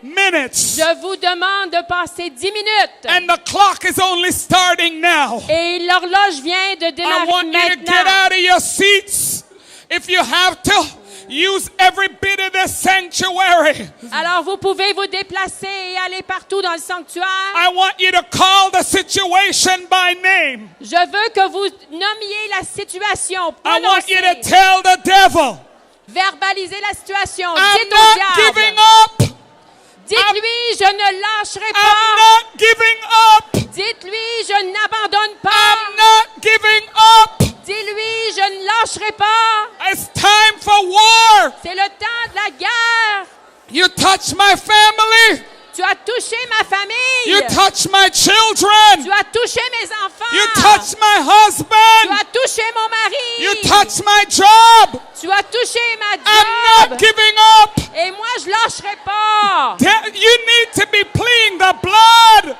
minutes.
Je vous demande de passer 10 minutes.
And the clock is only starting now.
Et l'horloge vient de
I
démarrer
want you to get
maintenant.
out of your seats. If you have to, use every bit of the sanctuary.
Alors vous pouvez vous déplacer et aller partout dans le sanctuaire.
I want you to call the situation by name.
Je veux que vous nommiez la situation.
I want you to
Prononcez.
tell the devil,
Verbalisez la situation.
I'm
Dites au
not giving
diable.
up.
Dites-lui, je ne lâcherai
I'm
pas.
not giving up.
Dites-lui, je n'abandonne pas.
I'm not giving up.
Dis-lui, je ne lâcherai pas.
It's time for war.
C'est le temps de la guerre.
You touch my family.
Tu as touché ma famille.
You touch my children.
Tu as touché mes enfants.
You touch my
Tu
husband.
as touché mon mari.
You touch my job.
Tu as touché ma
I'm
job.
not giving up.
Et moi, je lâcherai pas.
You need to be pleading the blood.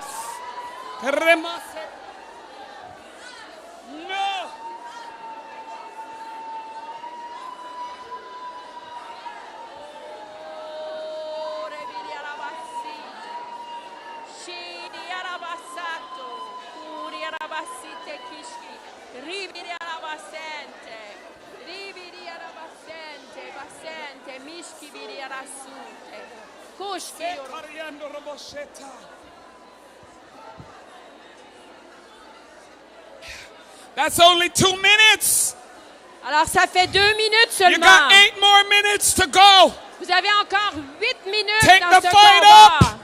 No. That's only 2 minutes.
Alors, ça fait 2 minutes
You
seulement.
got 8 more minutes to go.
Vous avez encore 8 minutes
Take
dans
the
ce
fight
combat.
up.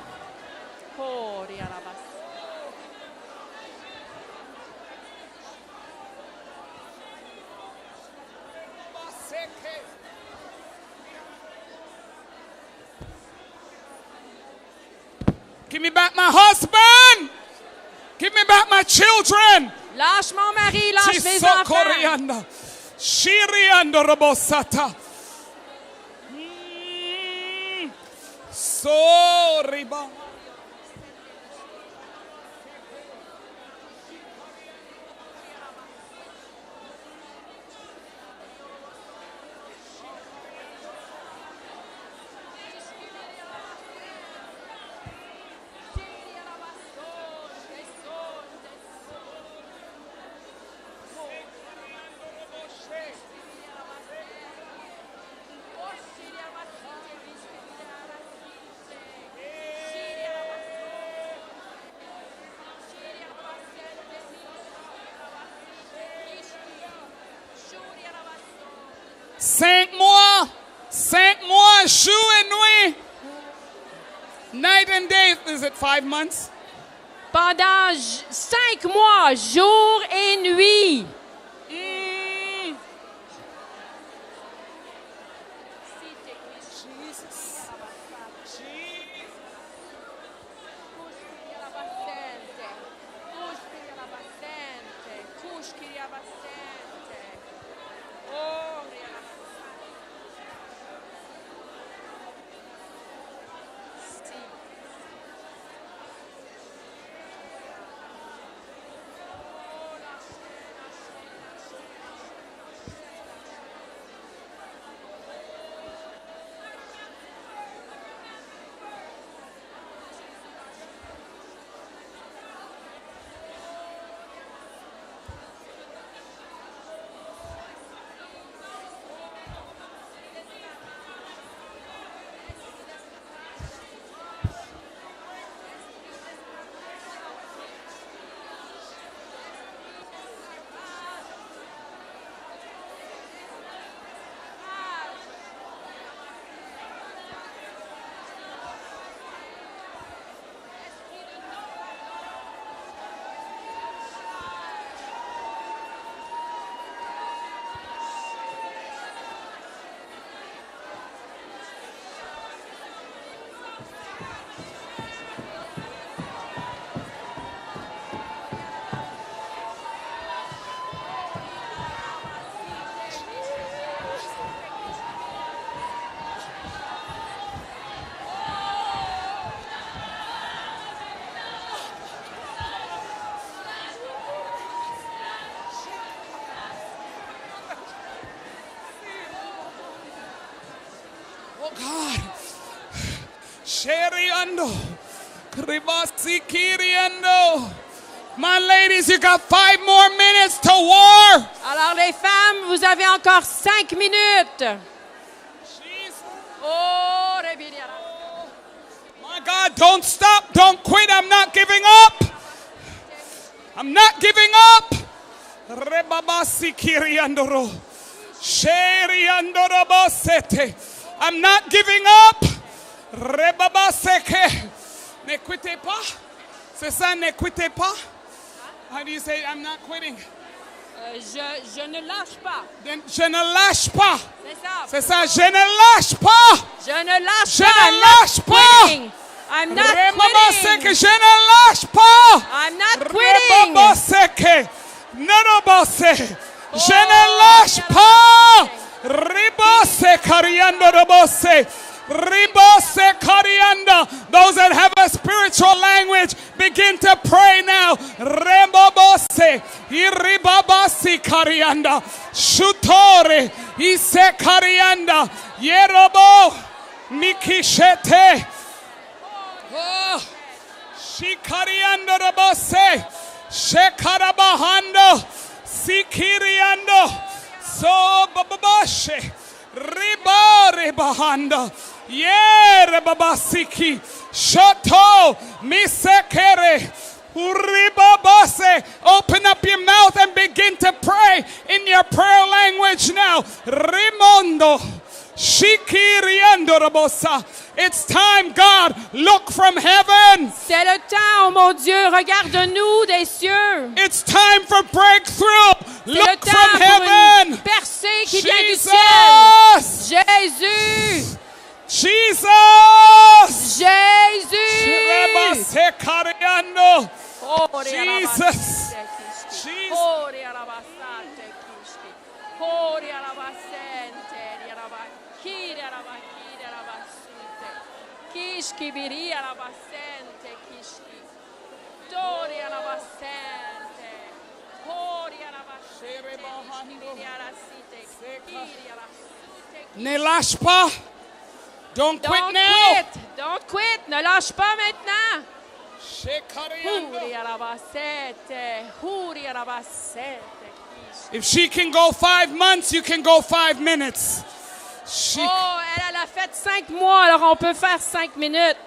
Give me back my husband. Give me back my children.
Lâche mon mari, lâche mes enfants.
Chisokorianda. Shiriando robosata. Sorry, ba. Cinq mois, jour et nuit, night and day. Is it 5 months?
Pendant 5 mois, jour et nuit. God. Sheriando. Kribasikiriando. My ladies, you got 5 more minutes to war. Alors les femmes, vous avez encore 5 minutes. Oh,
my God, don't stop, don't quit. I'm not giving up. I'm not giving up. Rebabasikiriandoro. Sheriandorobosete. I'm not giving up. Rebabaseke. Ne quittez pas. C'est ça, ne quittez pas. How do you say I'm not quitting?
Je ne lâche pas.
Je ne lâche pas.
C'est ça.
C'est ça, je ne lâche pas.
Je ne lâche
Je
pas.
ne lâche pas.
I'm not
Rebabaseke,
quitting.
je ne lâche pas.
I'm not quitting.
Rebabaseke. Nerobase. Je ne lâche pas. Ribose kariando robose. Ribose karianda. Those that have a spiritual language, begin to pray now. Rebabose. Iribabasi karianda. Shutore. Ise karianda. Yerobo. Mikishete. Oh. Shikariando robose. Shekarabahando. Sikiriando. So babashe. Ribare bahanda. Yere babasiki. Shoto. Misekere. Uribabase. Open up your mouth and begin to pray in your prayer language now. Rimondo. Shikiriando rabosa. It's time, God. Look from heaven.
C'est le temps, oh mon Dieu. Regarde-nous des cieux.
It's time for breakthrough.
C'est le
Look
temps
from
pour
heaven.
une percée qui vient du ciel.
Jesus.
Jésus.
Jesus.
Jésus.
Sekariando.
Ori
Jesus.
arabasate kishki.
Jesus.
Ori arabasate kishki. Ori arabasente kiri arabasute. Kishki biri arabasente kishki. Tori arabasente. Ori arabasente kishki biri arasite. Kiri arasute.
Ne lâche pas. Don't quit
Don't
now.
quit. Don't quit. Ne lâche pas maintenant.
Shekariando.
Huri arabasete. Huri arabasete.
If she can go 5 months, you can go 5 minutes.
Oh, elle a fait 5 mois, alors on peut faire 5 minutes.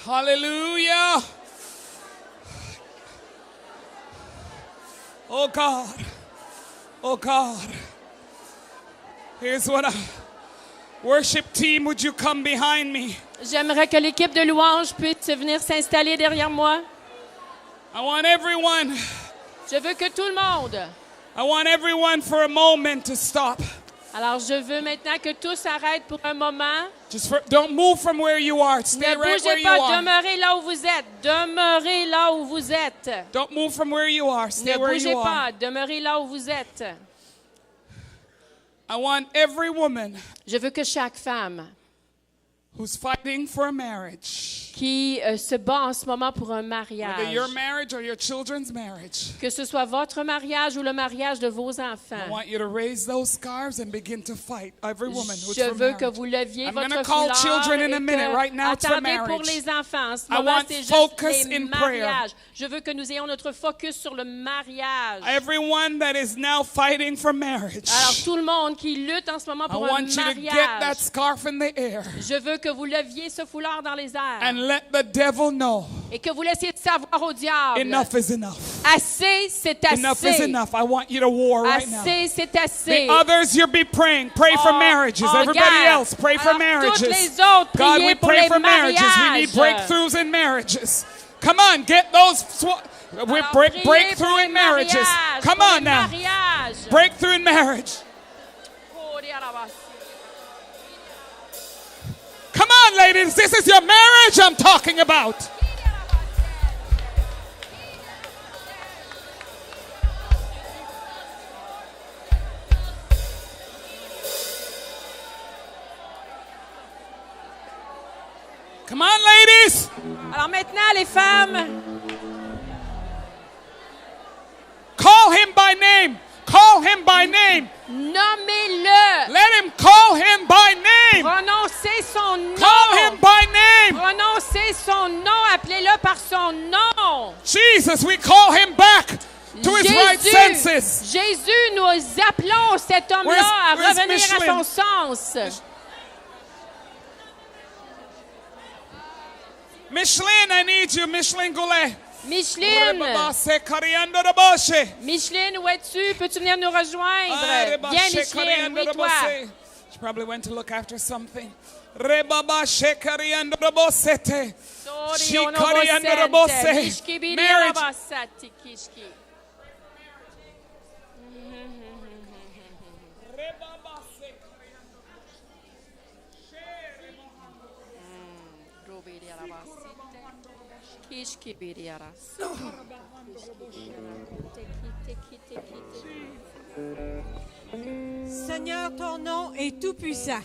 Hallelujah. Oh God. Oh God. Here's what worship team, would you come behind me?
J'aimerais que l'équipe de louange puisse venir s'installer derrière moi.
I want everyone.
Je veux que tout le monde.
I want everyone for a moment to stop.
Alors, je veux maintenant que tous s'arrêtent pour un moment.
Don't move from where you are. Stay
Ne
right where
bougez
you
pas,
are.
demeurez là où vous êtes. Demeurez là où vous êtes.
Don't move from where you are. Stay
Ne
where
bougez
you are.
pas, demeurez là où vous êtes.
I want every woman
Je veux que chaque femme
who's fighting for a marriage,
qui se bat en ce moment pour un
whether
mariage,
your marriage or your children's marriage,
que ce soit votre mariage ou le mariage de vos
I
enfants,
want you to raise those scarves and begin to fight. Every woman who's
je
for
veux que
marriage.
vous leviez
I'm
votre
gonna call
foulard
children in a
et
minute.
que-
Right now it's for
attendez pour
marriage.
les enfants. En ce
I
moment,
want
c'est juste
focus
les
in prayer.
mariages. Je veux que nous ayons notre focus sur le mariage.
Everyone that is now fighting for marriage,
Alors, tout le monde qui lutte en ce moment
I
pour un
want you to get that
mariage,
scarf in the air
je veux que vous leviez ce foulard dans les airs
and let the devil know
et que vous laissiez savoir au diable.
enough is enough.
Assez, c'est assez.
Enough is enough. I want you to war right now.
Assez, c'est assez.
The others, you'll be praying. Pray for marriages. Everybody
garde.
else, pray for
Alors,
marriages.
toutes les autres,
God,
priez
we
pour
pray
les
for marriages. We need
mariages.
breakthroughs in marriages. Come on, get those. We
Alors,
break
priez
breakthrough
pour
in
les
marriages.
mariages,
Come
pour
on
les
now.
mariages.
Breakthrough in marriage. Come on, ladies. This is your marriage I'm talking about. Come on, ladies.
Alors maintenant, les femmes,
Call him by name. Call him by name.
nommez-le.
Let him call him by name.
Prononcez son nom.
Call him by name.
Prononcez son nom. Appelez-le par son nom.
Jesus, we call him back to his right senses.
Jésus, nous appelons cet homme-là à
Where's
revenir à
Micheline?
son sens.
Micheline, I need you. Micheline Goulet.
Micheline, Micheline, où es-tu? Peux-tu venir nous rejoindre? Viens, Micheline, oui, toi.
She probably went to look after something.
Seigneur, ton nom est tout puissant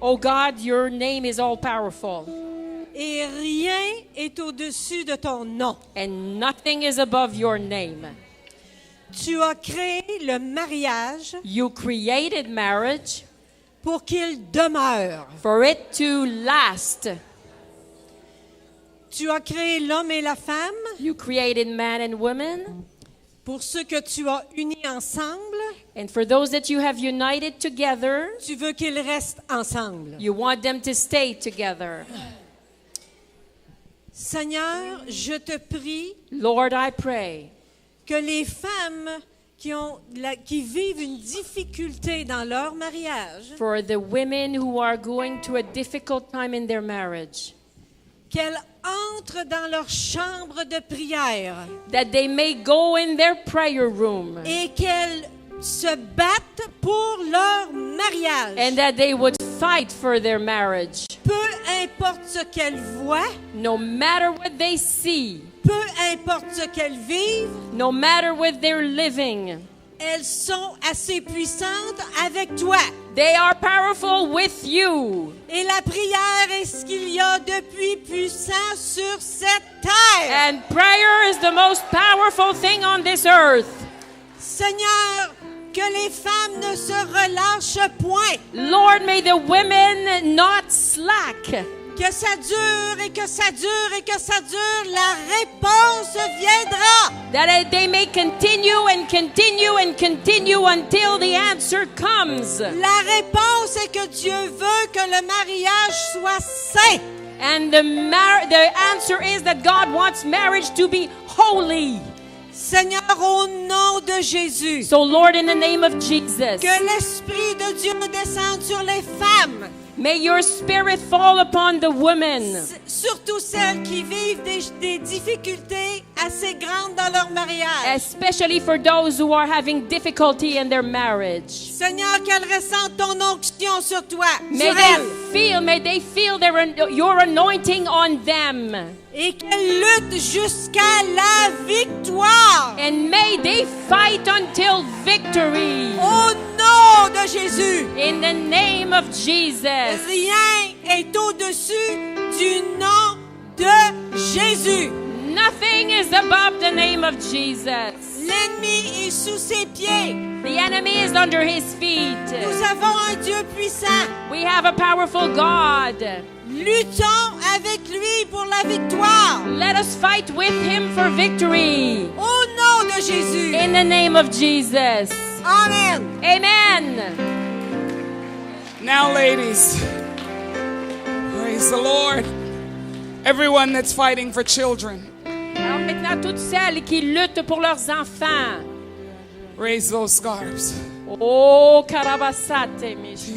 Oh God, your name is all powerful,
et rien est au-dessus de ton nom.
and nothing is above your name.
Tu as créé le mariage
You created marriage
pour qu'il demeure.
for it to last.
Tu as créé l'homme et la femme
You created man and woman,
pour ceux que tu as unis ensemble.
and for those that you have united together,
Tu veux qu'ils restent ensemble.
you want them to stay together.
Seigneur, je te prie
Lord, I pray
que les femmes qui vivent une difficulté dans leur mariage,
For the women who are going through a difficult time in their marriage,
qu'elles entrent dans leur chambre de prière
that they may go in their prayer room
et qu'elles se battent pour leur mariage.
and that they would fight for their marriage.
Peu importe ce qu'elles voient,
No matter what they see,
peu importe ce qu'elles vivent,
no matter what they're living,
elles sont assez puissantes avec toi.
they are powerful with you.
Et la prière est ce qu'il y a de plus puissant sur cette terre.
And prayer is the most powerful thing on this earth.
Seigneur, que les femmes ne se relâchent point.
Lord, may the women not slack.
Que ça dure et que ça dure et que ça dure, la réponse viendra.
That they may continue and continue and continue until the answer comes.
La réponse est que Dieu veut que le mariage soit saint.
And the answer is that God wants marriage to be holy.
Seigneur, au nom de Jésus,
So Lord, in the name of Jesus,
que l'Esprit de Dieu descende sur les femmes,
may your spirit fall upon the women,
surtout celles qui vivent des difficultés assez grandes dans leur mariage.
especially for those who are having difficulty in their marriage.
Seigneur, qu'elles ressentent ton onction sur toi,
May
sur elles,
they feel your anointing on them.
et qu'elles luttent jusqu'à la victoire.
And may they fight until victory.
Au nom de Jésus,
In the name of Jesus.
rien est au-dessus du nom de Jésus.
Nothing is above the name of Jesus.
L'ennemi est sous ses pieds.
The enemy is under his feet.
Nous avons un Dieu puissant.
We have a powerful God.
Luttons avec lui pour la victoire.
Let us fight with him for victory.
Au nom de Jésus.
In the name of Jesus.
Amen.
Amen.
Now, ladies, praise the Lord. Everyone that's fighting for children,
Alors maintenant, toutes celles qui luttent pour leurs enfants.
raise those scarves.
Oh, Karabasate, Mish.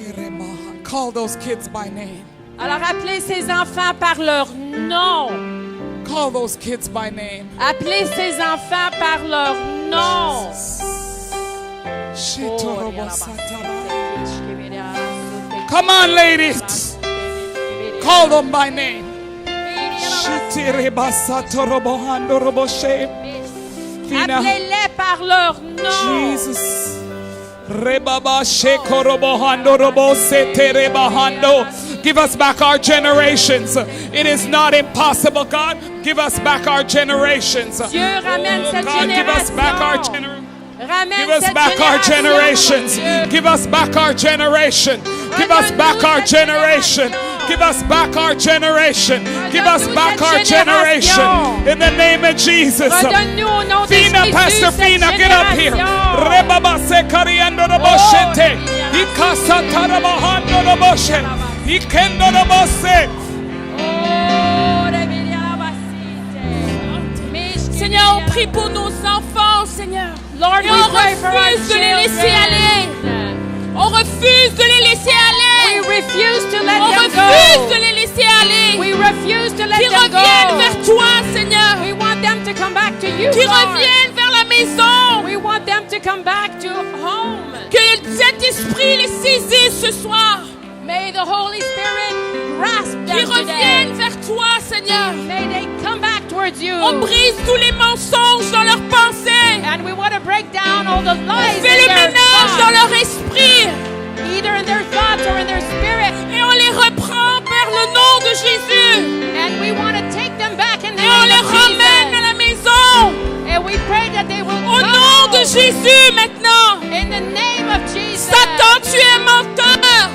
Call those kids by name.
Alors appelez ces enfants par leur nom.
Call those kids by name.
Appelez ces enfants par leur nom.
Come on, ladies. Call them by name.
Appelez-les par leur nom.
Jesus. Rebaba shekorobohando robosete rebahando. Give us back our generations. It is not impossible, God. Give us back our generations.
Dieu ramène cette
God, give us back our
génération.
generations.
Ramène
Give us
cette
back our generations.
Dieu.
Give us back our generation. Give us back our generation. Give us back our generation. Give us back our generation. In the name of Jesus.
Redonne-nous au nom de
Fina,
Jésus
Pastor
cette
Fina, get up here.
génération.
Rebaba sekariando roboshete. Ikasa tarabahando roboshe. Ikendo robose.
Oh, Reveille-la-basite.
Seigneur, on prie pour nos enfants, Seigneur.
Lord,
Et
we
on
pray for our
refuse de les laisser
children.
aller. On refuse de les laisser
We
aller.
refuse to let
On
them
refuse
go.
de les laisser aller.
We refuse to let
Qu'ils
them
reviennent
go.
vers toi, Seigneur.
We want them to come back to you,
Qu'ils
Lord.
reviennent vers la maison.
We want them to come back to home.
Que cet esprit les saisisse ce soir.
May the Holy Spirit grasp
Qu'ils
them today.
reviennent vers toi, Seigneur.
May they come back towards you.
On brise tous les mensonges dans leurs pensées.
And we want to break down all the lies
Fais
in
le
their
ménage dans
thoughts,
leur esprit.
either in their thoughts or in their spirit.
Et on les reprend par le nom de Jésus.
And we want to take them back in the
Et on
name
les
of
ramène à
Jesus.
la maison.
And we pray that they will
Au nom de Jésus maintenant.
in the name of Jesus.
Satan, tu es menteur.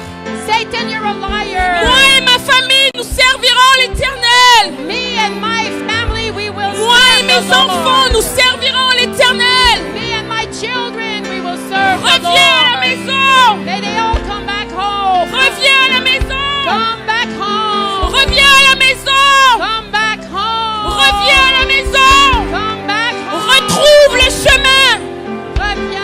Satan, you're a liar.
Moi et ma famille, nous servirons l'Éternel.
Me and my family, we will
Moi et
serve
mes
the Lord.
enfants, nous servirons l'Éternel.
Me and my children, we will serve the
Reviens à la
Lord.
maison.
May they all come back home.
Reviens à la maison.
Come back home.
Reviens à la maison.
Come back home.
Reviens à la maison.
Come back home.
Retrouve le chemin.
Reviens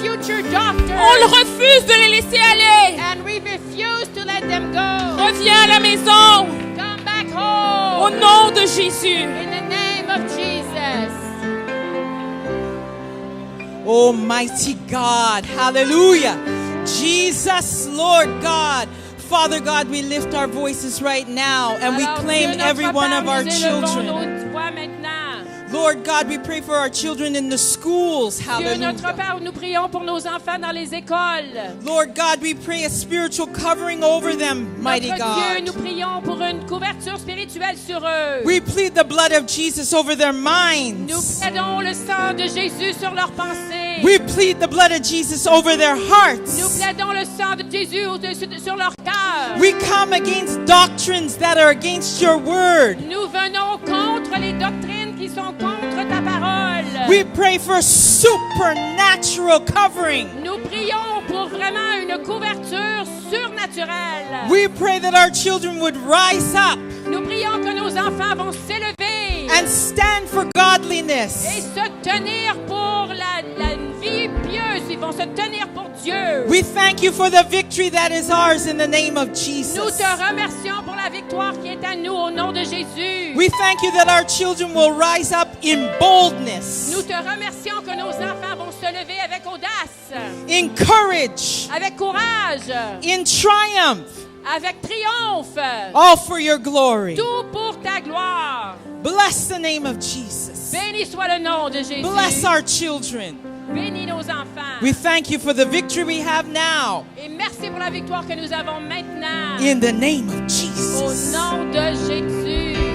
future doctors.
On refuse de les laisser aller.
And we refuse to let them go.
Reviens à la maison.
Come back
Au
home.
nom de Jésus.
In the name of Jesus.
Almighty God, hallelujah. Jesus, Lord God. Father God, we lift our voices right now and we
Alors,
claim
Dieu,
every
notre
one
Père,
of our
nous élevons
children.
nos voix maintenant.
Lord God, we pray for our children in the schools,
Dieu, notre
hallelujah.
Père, nous prions pour nos enfants dans les écoles.
Lord God, we pray a spiritual covering over them, mighty
Notre Dieu, nous
God.
prions pour une couverture spirituelle sur eux.
We plead the blood of Jesus over their
Nous
minds.
plaidons le sang de Jésus sur leurs pensées.
We plead the blood of Jesus over their
Nous
hearts.
plaidons le sang de Jésus sur leur cœur.
We come against doctrines that are against your word.
Nous venons contre les doctrines qui sont contre ta parole.
We pray for supernatural covering.
Nous prions pour vraiment une couverture surnaturelle.
We pray that our children would rise up
Nous prions que nos enfants vont s'élever
and stand for
et
godliness.
se tenir pour la vie pieuse. Ils vont se tenir pour Dieu.
We thank you for the victory that is ours in the name of
Nous
Jesus.
te remercions pour la victoire qui est à nous au nom de Jésus.
We thank you that our children will rise up in
Nous
boldness,
te remercions que nos enfants vont se lever avec audace,
in courage,
avec courage,
in triumph,
avec triomphe.
all for your glory.
Tout pour ta gloire.
Bless the name of Jesus.
Béni soit le nom de Jésus.
Bless our children.
Bénis nos enfants.
We thank you for the victory we have now.
Et merci pour la victoire que nous avons maintenant.
In the name of
Au
Jesus.
nom de Jésus.